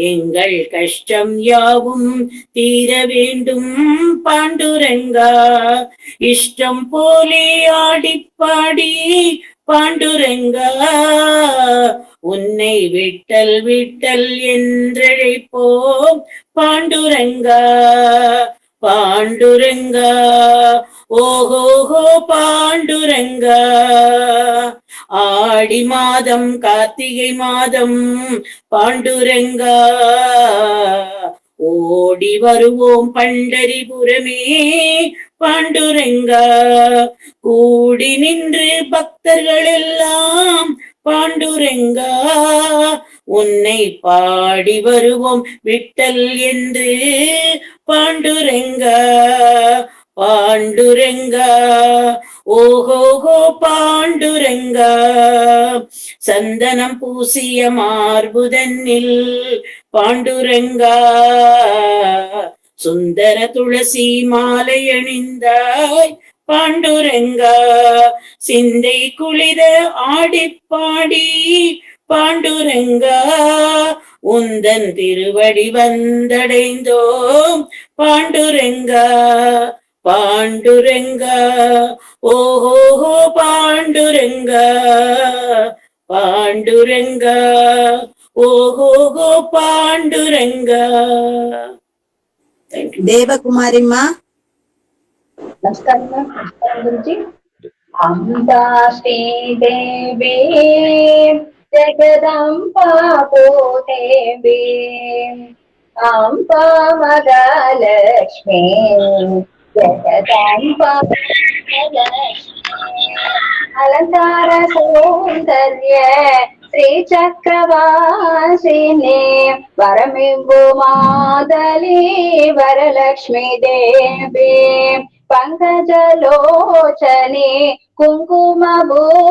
Speaker 4: எங்கள் கஷ்டம் யாவும் தீர வேண்டும் பாண்டுரங்கா. இஷ்டம் போலே ஆடிப்பாடி பாண்டுரங்கா, உன்னை விட்டல் விட்டல் என்றழைப்போம் பாண்டுரங்கா. பாண்டுரங்கா ஓஹோஹோ பாண்டுரங்கா. ஆடி மாதம் கார்த்திகை மாதம் பாண்டுரங்கா, ஓடி வருவோம் பண்டரிபுரமே பாண்டுரங்கா. கூடி நின்று பக்தர்கள் எல்லாம் பாண்டுரங்கா, உன்னை பாடி வருவோம் விட்டல் என்று பாண்டுரங்கா. பாண்டுரங்கா ஓஹோஹோ பாண்டுரங்கா. சந்தனம் பூசிய மார்புதன்னில் பாண்டுரங்கா, சுந்தர துளசி மாலை அணிந்தாய் பாண்டுரங்கா. சிந்தை குளிர ஆடிப்பாடி பாண்டுரங்கா, உந்தன் திருவடி வந்தடைந்தோம் பாண்டுரங்கா. பாண்டுரங்கா ஓஹோஹோ பாண்டுரங்கா, பாண்டுரங்கா ஓஹோஹோ பாண்டுரங்கா.
Speaker 1: தேவகுமாரிம்மா.
Speaker 7: நமஸ்காரம் குருஜி. அம்பா ஸ்ரீதேவி ஜெகதம்பா பூதேவி, அம்பா மகாலட்சுமி ஜெகதம்பா அலங்கார சௌந்தர்ய ஸ்ரீ சக்கரவாசினி, வரமிகு மாதலி வரலக்ஷ்மி தேவி, பங்கஜலோச்சனி குங்குமபூஷணி,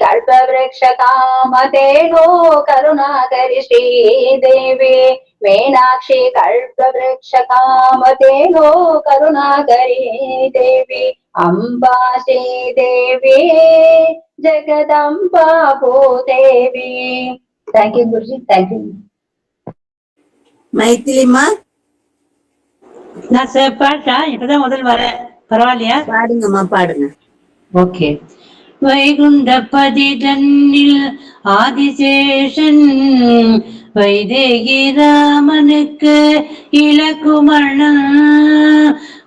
Speaker 7: கல்பவ்ருக்ஷ காமதேனோ கருணாகரி ஸ்ரீதேவி, மீனாட்சி கல்பவ்ருக்ஷ காமதேனோ கருணாகரி தேவி, அம்பா ஸ்ரீதேவி ஜெகதம்பா பூதேவி. Thank you Guruji, thank you.
Speaker 1: மைத்திலிமா.
Speaker 10: நான் பாட்டா இப்பதான் முதல் வரேன், பரவாயில்லையா?
Speaker 1: பாடுங்கம்மா, பாடுங்க.
Speaker 10: ஓகே. வைகுண்டபதி தன்னில் ஆதிசேஷன், வைதேகி ராமனுக்கு இலக்குமணன்,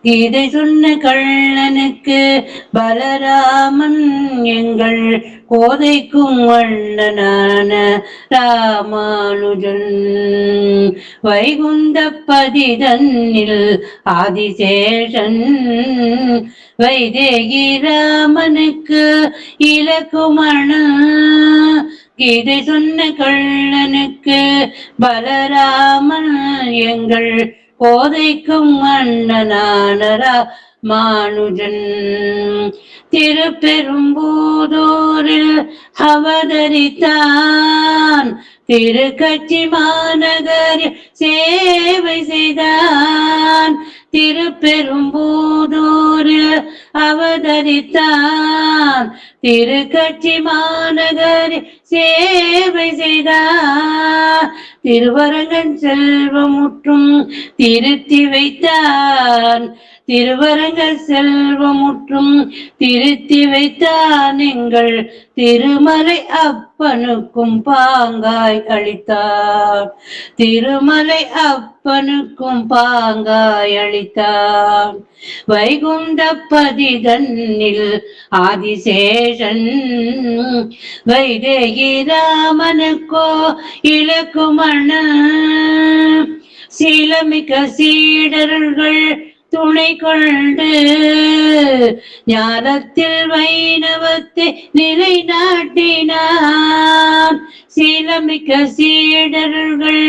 Speaker 10: கீதை சொன்ன கள்ளனுக்கு பலராமன், எங்கள் கோதைக்கும் வண்ணனான ராமானுஜன். வைகுண்டபதி தன்னில் ஆதிசேஷன், வைதேகி ராமனுக்கு இலக்குமணன், கீதை சொன்ன கள்ளனுக்கு பலராமன், எங்கள் கோதைக்கும் அண்ணனான ராமானுஜன். திருப்பெரும்பூதூரில் அவதரித்தான், திருக்கட்சி மாநகரில் சேவை செய்தான். திருப்பெரும்பூதூரில் அவதரித்தான், திருக்கட்சி மாநகரில் சேவை செய்தார். திருவரங்கன் செல்வமுற்றும் திருத்தி வைத்தான், திருவரங்கன் செல்வமுற்றும் திருத்தி வைத்தான். எங்கள் திருமலை அப்பனுக்கும் பாங்காய் அளித்தார், திருமலை அப்பனுக்கும் பாங்காய் அளித்தார். வைகுண்டபதி தன்னில் ஆதிசேஷன், வைதேகி ராமனுக்கோ இலக்குமணன், சீலமிக்க சீடர்கள் துணை கொண்டு ஞானத்தில் வைணவத்தை நிலைநாட்டினான். சீலமிக்க சீடர்கள்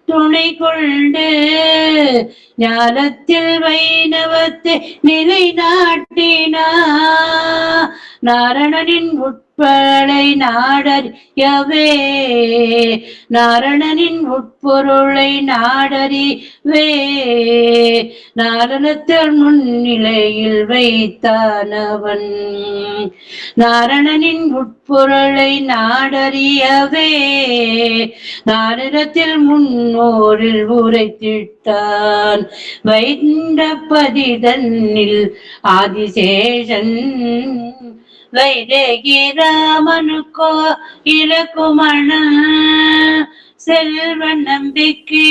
Speaker 10: துணை கொண்டு ஞானத்தில் வைணவத்தை நிலைநாட்டினான். நாரணனின் உட்பொருளை நாடறியவே நாரணனின் உட்பொருளை நாடறிவே நாரணத்தர் முன்னிலையில் வைத்தானவன். நாரணனின் உட்பொருளை நாடறியவே நாரணத்தில் முன்னோரில் உரைத்திட்டான். வைண்டபதி தன்னில் ஆதிசேஷன் வைதேகி ராமனுக்கோ இலக்குமண செல்வ நம்பிக்கை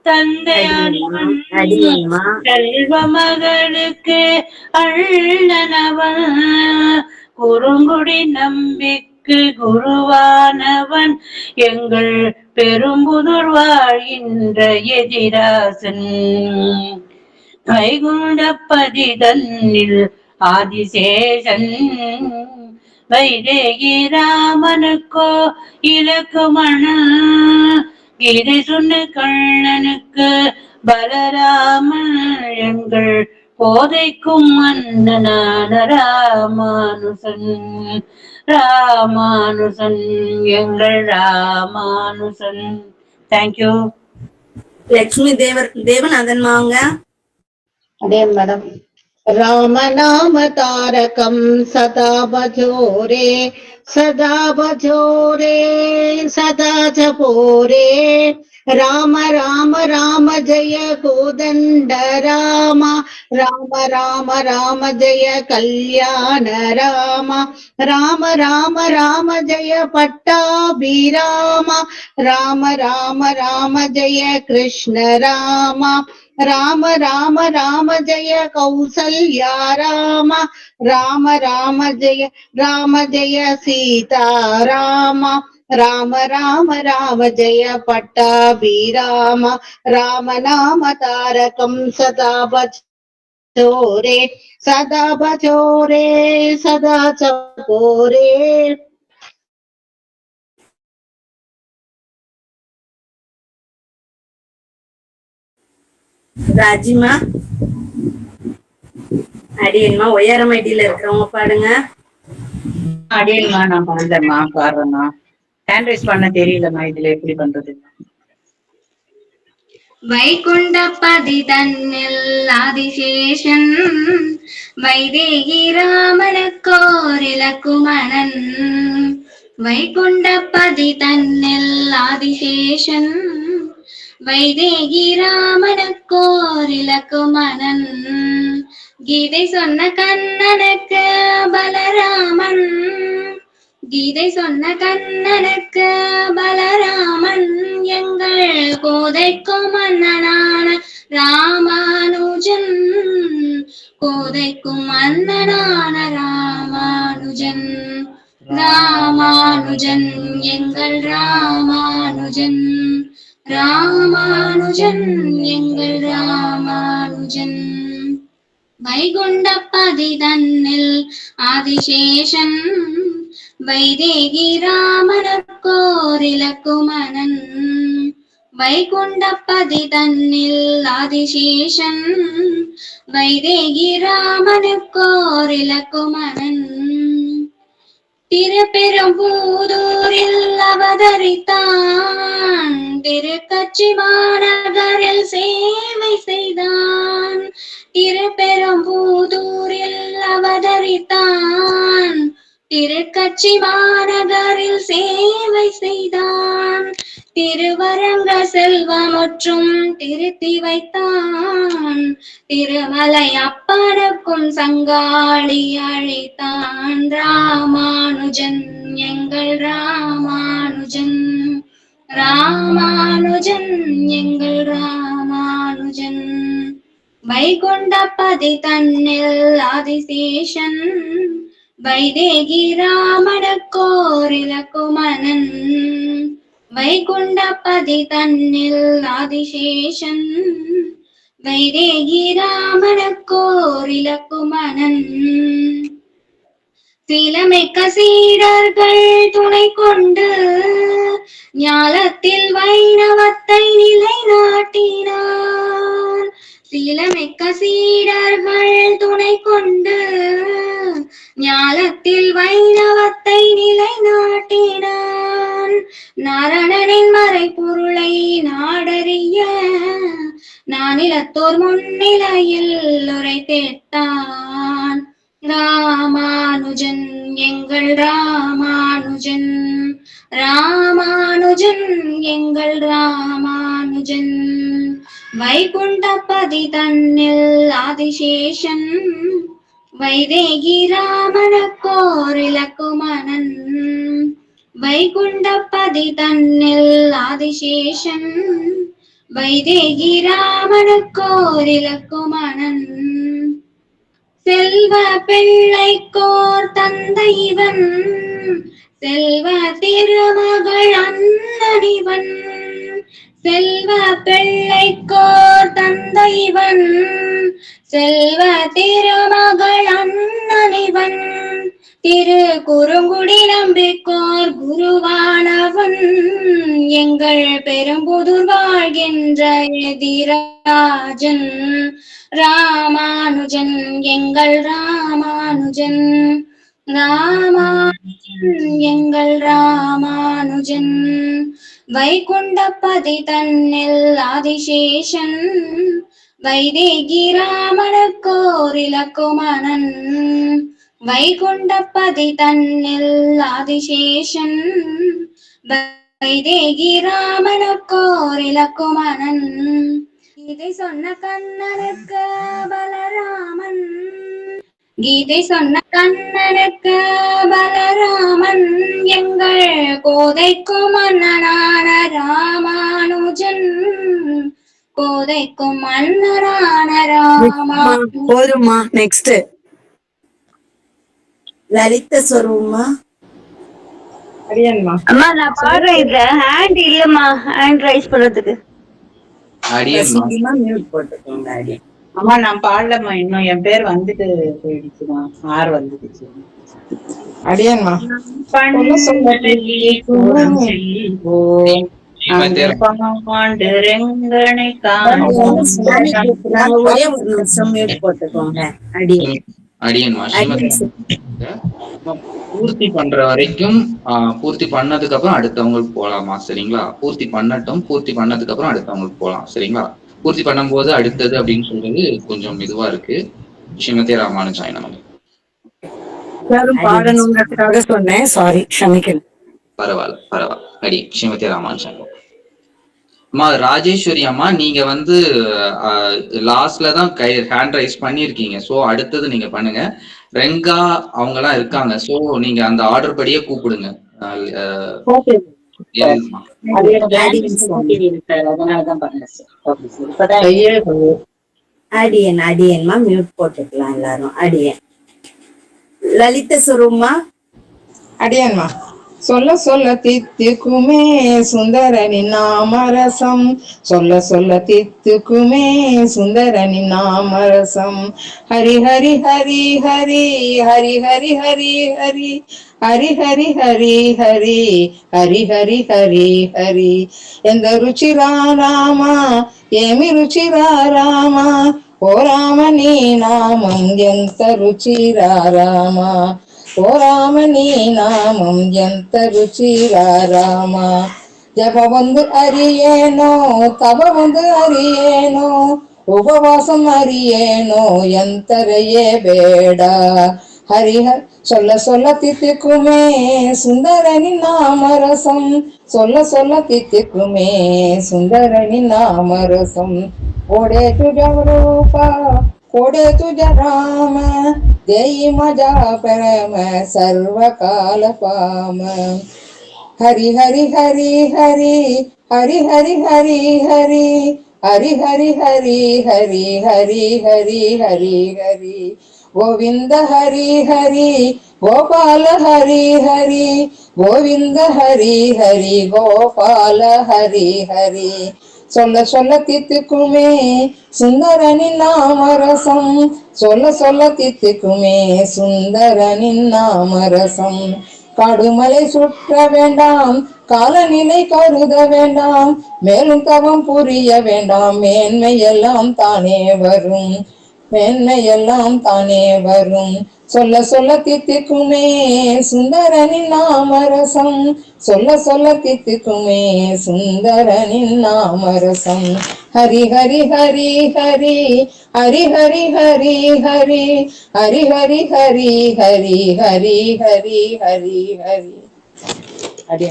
Speaker 10: தந்தையானவன் செல்வ மகளுக்கு அள்ளனவன் குறுங்குடி நம்பிக்கு குருவானவன் எங்கள் பெரும்புதூர் வாழ்கின்ற எதிராசன். வைகுண்டபதி தன்னில் ஆதிசேஷன் வைதேகி ராமனுக்கோ இலக்குமண கீதை சொன்ன கண்ணனுக்கு பலராமன் எங்கள் போதைக்கும் மன்னனான ராமானுசன். ராமானுசன் எங்கள் ராமானுசன். தேங்க்யூ.
Speaker 5: லட்சுமி தேவநாதன் வாங்க.
Speaker 8: அதே மேடம்.
Speaker 5: रामनाम तारकं सदा भजो रे सदा भजो रे सदा जपो रे राम राम राम जय कोदंड राम राम राम राम जय कल्याण राम राम राम राम जय पट्टाभिराम राम राम राम जय कृष्ण राम राम राम राम जय कौसल्या राम राम राम जय सीता राम राम राम राम जय पट्टाभिराम राम नाम तारकं सदा भजो रे सदा भजो रे सदा जपो रे. ராஜிமா அடியன்மா ஒய்யாரம் ஐடியில இருக்கிறவங்க பாடுங்க.
Speaker 8: அடியேன்மா நான் பாடுறேம்மா பாடுறேம்மா. ஹேண்ட் ரைஸ் பண்ண தெரியலம்மா, இதுல எப்படி பண்றது?
Speaker 11: வைகுண்டபதி தன்னில் ஆதிசேஷன் வைதேகி ராமனுக்கோர் இலக்குமணன். வைகுண்டபதி தன்னில் ஆதிசேஷன் வைதேகி ராமனுக்கோர் இலக்குமணன். கீதை சொன்ன கண்ணனுக்கு பலராமன். கீதை சொன்ன கண்ணனுக்கு பலராமன் எங்கள் கோதைக்கும் மன்னனான ராமானுஜன். கோதைக்கும் மன்னனான ராமானுஜன். ராமானுஜன் எங்கள் ராமானுஜன். ராமானுஜன் எங்கள் ராமானுஜன். வைகுண்டபதி தன்னில் ஆதிசேஷன் வைதேகி ராமனுக்கோர் இலக்குமணன். வைகுண்டபதி தன்னில் ஆதிசேஷன் வைதேகி ராமனுக்கோர் இலக்குமணன். திருப்பெரும்பூதூரில் அவதரித்தான். திருக்கச்சி மாநகரில் சேவை செய்தான். திருப்பெரும்பூதூரில் அவதரித்தான். திருக்கச்சி மாநகரில் சேவை செய்தான். திருவரங்க செல்வமுற்றும் திருத்தி வைத்தான். திருமலை அப்பனுக்கும் சங்காளி அழைத்தான். ராமானுஜன் எங்கள் ராமானுஜன். ராமானுஜன் எங்கள் ராமானுஜன். வைகுண்டபதி தன்னில் ஆதிசேஷன் வைதேகி ராமனுக்கோர் இலக்குமணன். வைகுண்டபதி தன்னில் ஆதிசேஷன் வைதேகி ராமனுக்கோர் இலக்குமணன் சிலமிக்க சீடர்கள் துணை கொண்டு ஞாலத்தில் வைணவத்தை நிலைநாட்டினார். சிலமிக்க சீடர்கள் துணை கொண்டு ஞாலத்தில் வைணவத்தை நிலைநாட்டினான். நாரணனின் மறைபொருளை நாடறிய நானிலத்தோர் முன்னிலையில் உரைத்தேத்தான். ராமானுஜன் எங்கள் ராமானுஜன், ராமானுஜன் எங்கள் ராமானுஜன். வைகுண்டபதி தன்னில் ஆதிசேஷன் வைதேகி ராமனுக்கோர் இலக்குமணன். வைகுண்டபதி தன்னில் ஆதிசேஷன் வைதேகி ராமனுக்கோர் இலக்குமணன். செல்வ பிள்ளைக்கோர் தந்தைவன், செல்வ திருமகள் அண்ணனிவன். செல்வ பிள்ளைக்கோர் தந்தைவன், செல்வ திருமகள் அண்ணனிவன். திரு குறுங்குடி நம்பிக்கோர் குருவானவன், எங்கள் பெரும்புதூர் வாழ்கின்ற எதிராஜன். ராமானுஜன் எங்கள் ராமானுஜன், ராமானுஜன் எங்கள் ராமானுஜன். வைகுண்டபதி தன்னில் ஆதிசேஷன் வைதேகி ராமனுக்கோர் இலக்குமணன். வைகுண்டபதி தன்னில் ஆதிசேஷன் வைதேகி ராமனுக்கோர் இலக்குமணன். கீதை சொன்ன கண்ணனுக்கு பலராமன், கீதை சொன்ன கண்ணனுக்கு பலராமன். எங்கள் கோதைக்கும் மன்னனான ராமானுஜன், கோதைக்கும் மன்னரான ராமானுஜன்.
Speaker 2: போதுமா? நெக்ஸ்ட் லலித ஸ்வரூபமா?
Speaker 7: அம்மா நான் பாடுறேன், இதுல ஹேண்ட் இல்லம்மா, ஹேண்ட் ரைஸ் பண்றதுக்கு.
Speaker 2: மியூட் போட்டுக்கோங்க. அடியன்
Speaker 8: அம்மா நான் பாடலம்மா, இன்னும் என் பேர் வந்துட்டு போயிடுச்சுமா, ஆறு வந்துடுச்சு. அடியன்மா பாண்டு ரெங்கனை
Speaker 2: ஒரே ஒரு நிமிஷம் மியூட் போட்டுக்கோங்க. அடியன்
Speaker 12: அடியன்மா பூர்த்தி பண்ற வரைக்கும் பூர்த்தி பண்ணதுக்கு அப்புறம் அடுத்தவங்களுக்கு போலாமா? சரிங்களா? பூர்த்தி பண்ணட்டும், பூர்த்தி பண்ணதுக்கு அப்புறம் அடுத்தவங்களுக்கு போலாம். சரிங்களா? பூர்த்தி பண்ணும் போது அடுத்தது அப்படின்னு சொல்றது கொஞ்சம் இதுவா இருக்கு. ஸ்ரீமதே ராமானுஜாய நமக.
Speaker 2: பாடணுங்கிறதுக்காக சொன்னேன், சாரி, க்ஷமிக்கணும்.
Speaker 12: பரவாயில்ல பரவாயில்ல. அடி ஸ்ரீமதே ராமானுஜாய. அம்மா ராஜேஸ்வரி அம்மா, நீங்க வந்து லாஸ்ட்ல தான் ஹேண்ட் ரைஸ் பண்ணிருக்கீங்க. சோ அடுத்தது நீங்க பண்ணுங்க. ரெங்கா அவங்க எல்லாம் இருக்காங்க. சோ நீங்க அந்த ஆர்டர் படியே கூப்பிடுங்க.
Speaker 2: அடியன் அடியன்மா மியூட் போட்டுக்கலாம் எல்லாரும். அடியன் லலித சுருமா.
Speaker 13: அடியன்மா சொல்ல சொல்ல தித்துக்குமே சுந்தரனி நாமரசம், சொல்ல சொல்ல தித்துக்குமே சுந்தரனி நாமரசம். ஹரி ஹரி ஹரி ஹரி ஹரி ஹரி ஹரி ஹரி ஹரி ஹரி ஹரி ஹரி ஹரி ஹரி హరి హరి. ఎంత రుచిరా రామా ఏమి రుచిరా రామా, ఓ రామ నీ నామం ఎంత రుచిరా రామా, ఓ రామ నీ నామం ఎంత రుచిరా రామా. జప ಒಂದು ಅರಿಯೇನೋ ತಪ ಒಂದು ಅರಿಯೇನೋ, ಉಪವಾಸಂ ಅರಿಯೇನೋ ಎಂತರೆಯೇ ಬೇಡ. ஹரிஹ சொல்ல சொல்ல தித்திக்குமே சுந்தரனி நாமரசம், சொல்ல சொல்ல தித்திக்குமே சுந்தரனி நாமரசம். கோடே துஜ ரூபா கோடே துஜ ராம, தேயி மஜா பிரம சர்வகால பாம. ஹரி ஹரி ஹரி ஹரி ஹரி ஹரி ஹரி ஹரி ஹரி ஹரி ஹரி ஹரி ஹரி ஹரி ஹரி ஹரி. கோவிந்த ஹரி ஹரி கோபால ஹரி ஹரி கோவிந்த ஹரி ஹரி கோபால ஹரி ஹரி சொல்ல சொல்ல தித்துக்குமே சுந்தரனின் நாமரசம் சொல்ல சொல்ல தித்துக்குமே சுந்தரனின் நாமரசம் காடுமலை சுற்ற வேண்டாம் காலநிலை கருத வேண்டாம் மேலும் தவம் புரிய வேண்டாம் மேன்மையெல்லாம் தானே வரும் மேன்மையெல்லாம் தானே வரும் சொல்ல சொல்ல தித்திக்குமே சுந்தரனின் நாமரசம் சொல்ல சொல்ல தித்திக்குமே சுந்தரனின் நாமரசம் ஹரி ஹரி ஹரி ஹரி ஹரி ஹரி ஹரி ஹரி ஹரி ஹரி ஹரி ஹரி ஹரி ஹரி ஹரி ஹரி ஹரி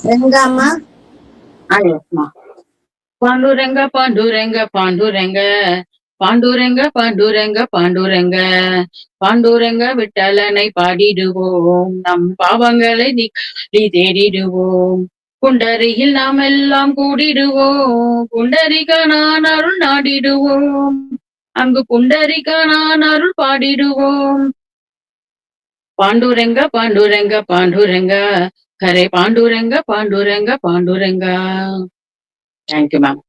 Speaker 2: ரெங்காம்மா.
Speaker 10: பாண்டுரங்க பாண்டுரங்க பாண்டுரங்க பாண்டுரங்க பாண்டுரங்க பாண்டுரங்க பாண்டுரங்க விட்டலனை பாடிடுவோம் நம் பாவங்களை நீ தேடிடுவோம் குண்டரியில் நாம் எல்லாம் கூடிடுவோம் குண்டரிகனான் அருள் நாடிடுவோம் அங்கு குண்டரிகனான் அருள் பாடிடுவோம் பாண்டுரங்க பாண்டுரங்க பாண்டுரங்க ஹரே பாண்டுரங்க பாண்டுரங்க பாண்டுரங்க. Thank you ma'am.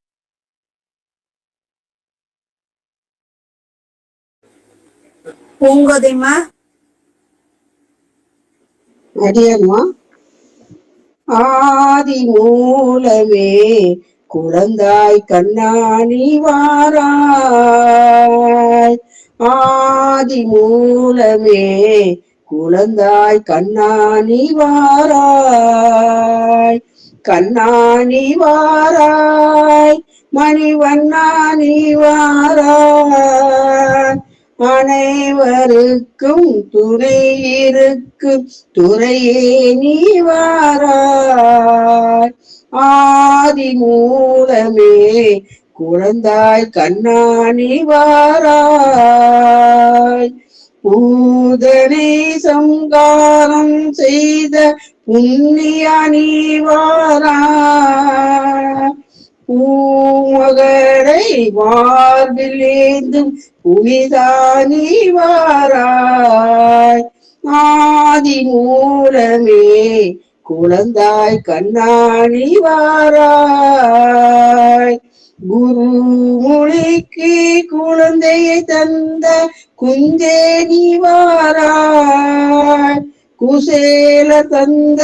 Speaker 2: பூங்கோதைமா.
Speaker 14: அடியம்மா. ஆதி மூலமே குழந்தாய் கண்ணாணி வாராய் ஆதி மூலமே குழந்தாய் கண்ணாணி வாராய் கண்ணாணி வாராய் மணிவண்ணாணி வாராய் அனைவருக்கும் துணை இருக்கும் துறையே நீ வாராய் ஆதி மூலமே குழந்தாய் கண்ணாணி வாராய் பூதனை சங்காரம் செய்த புண்ணியா நீ வாராய் பூமகளை வாழ்வில் ஏந்தும் புனிதானி வாராய் ஆதி மூலமே குழந்தாய் கண்ணாணி வாராய் குருமொழிக்கு குழந்தையை தந்த குஞ்சே நீ வாராய் குசேல தந்த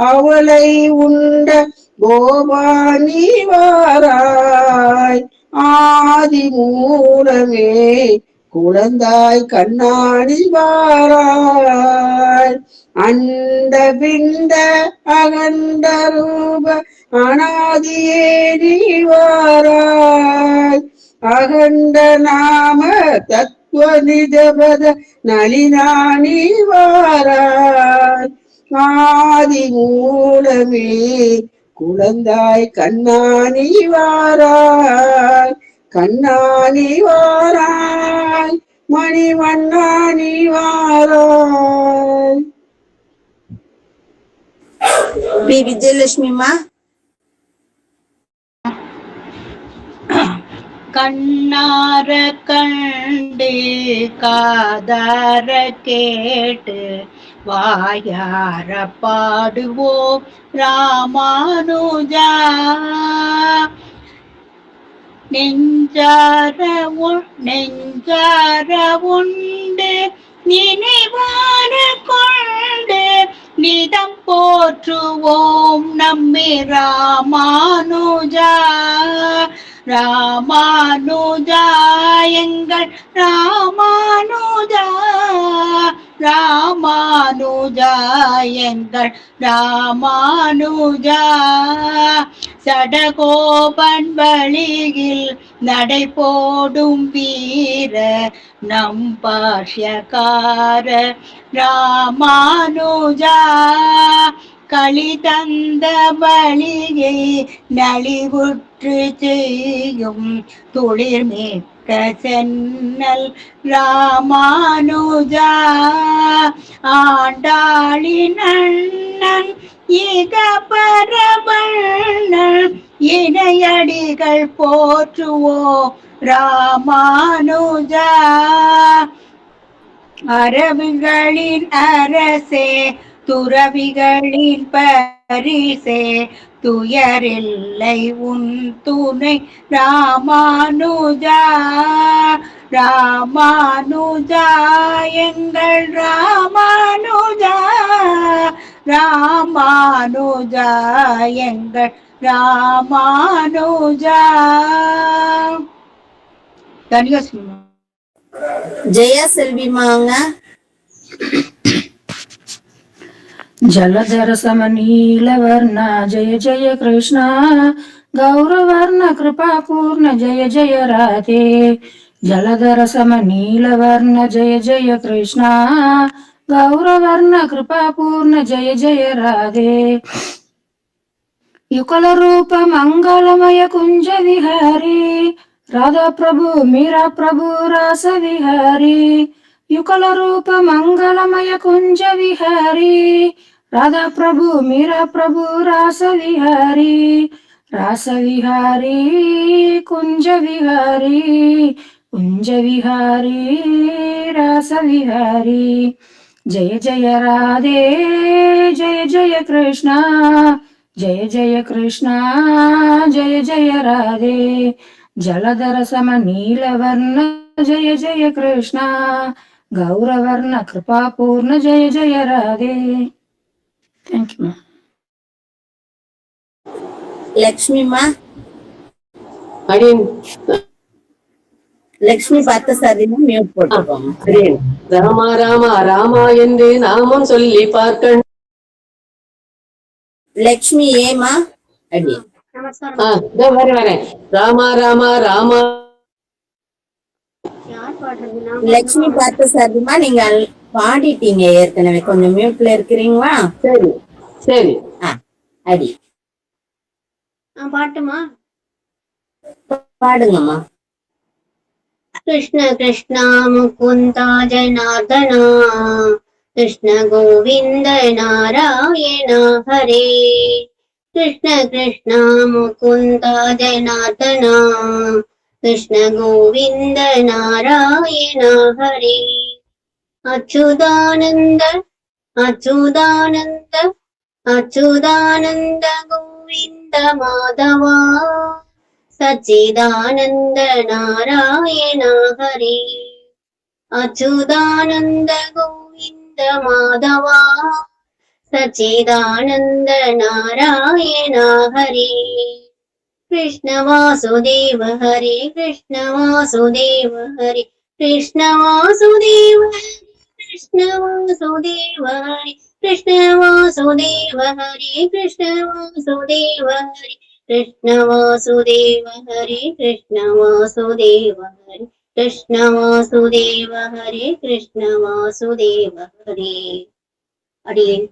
Speaker 14: அவளை உண்ட கோபானி வாராய் ஆதி மூலமே குழந்தாய் கண்ணாடி வாராய் அண்ட பிண்ட அகண்ட ரூப அநாதியே நீ வாராய் அகண்ட நாம தத்துவ நிஜபத நளினானி வாராய் ஆதி மூலமே குழந்தாய் கண்ணாணி வாராய் கண்ணாணி வாராய் மணிவண்ணாணி வாராய்.
Speaker 2: பி விஜயலட்சுமிமா.
Speaker 10: கண்ணார கண்டு காதார கேட்டு வாயார பாடுவோம் ராமானுஜா நெஞ்சார உண்டு நினைவார கொண்டு நிதம் போற்றுவோம் நம்மை ராமானுஜா ராமானுஜா எங்கள் ராமானுஜா ராமானுஜா எங்கள் ராமானுஜா சடகோபன் வழியில் நடை போடும் வீர நம் பாஷ்யக்கார ராமானுஜா களி தந்த வழியை நலிவுற்று செய்யும் துளிர்மிக்க சென்னல் ராமானுஜா ஆண்டாளின் அண்ணன் இக பரவண்ணன் இணையடிகள் போற்றுவோம் ராமானுஜா அரவிகளின் அரசே துறவிகளின் பரிசே துயரில்லை உன் துணை ராமானுஜா ராமானுஜா எங்கள் ராமானுஜா ராமானுஜா எங்கள் ராமானுஜா. தனியோஸ்மி
Speaker 2: ஜெயா செல்விமாங்க.
Speaker 1: जलधर समनील वर्ण जय जय कृष्ण गौरवर्ण कृपा पूर्ण जय जय राधे. जलधर समनील वर्ण जय जय कृष्ण गौरवर्ण कृपा पूर्ण जय जय राधे. युगल रूप मंगलमय कुंज विहारी राधा प्रभु मीरा प्रभु रास विहारी. युगल रूप मंगलमय कुंज विहारी राधा प्रभु मीरा प्रभु रास विहारी. रास विहारी कुंज विहारी कुंज विहारी रास विहारी. जय जय राधे जय जय कृष्ण जय जय कृष्ण जय जय राधे. जलधर समनील वर्ण जय जय कृष्ण गौरवर्ण कृपा पूर्ण जय जय राधे. Thank you.
Speaker 2: லக்ஷ்மிமா.
Speaker 6: அடியேன்
Speaker 2: லக்ஷ்மி பார்த்த சாரிமா மியூட் போட்டுக்கோங்க.
Speaker 6: அடியேன் ராமா ராமா ராமா என்று நாமம் சொல்லி பார்க்க.
Speaker 2: லக்ஷ்மி ஏமா அடி.
Speaker 6: வரேன். ராமா ராமா ராமா.
Speaker 2: லக்ஷ்மி பார்த்த சாரிமா நீங்க பாடிட்டீங்க ஏற்கனவே, கொஞ்சம் மியூட்ல இருக்கிறீங்களா?
Speaker 6: சரி சரி.
Speaker 2: அடி
Speaker 11: பாட்டுமா
Speaker 2: பாடுங்கம்மா.
Speaker 11: कृष्ण कृष्ण मुकुन्द जनार्दन कृष्ण गोविन्द नारायण हरे. कृष्ण कृष्ण मुकुन्द जनार्दन कृष्ण गोविन्द नारायण हरे. अच्युतानन्द अच्युतानन्द अच्युतानन्द गोविन्द माधवा सच्चिदानन्द नारायण हरे. अच्युतानन्द गोविन्द माधवा सच्चिदानन्द नारायण हरे. कृष्ण वासुदेव हरे कृष्ण वासुदेव हरे कृष्ण वासुदेव कृष्ण वासुदेव हरे कृष्ण वासुदेव हरे कृष्ण वासुदेव हरे कृष्ण वासुदेव हरे कृष्ण वासुदेव हरे कृष्ण वासुदेव हरे कृष्ण वासुदेव हरे. अडियेन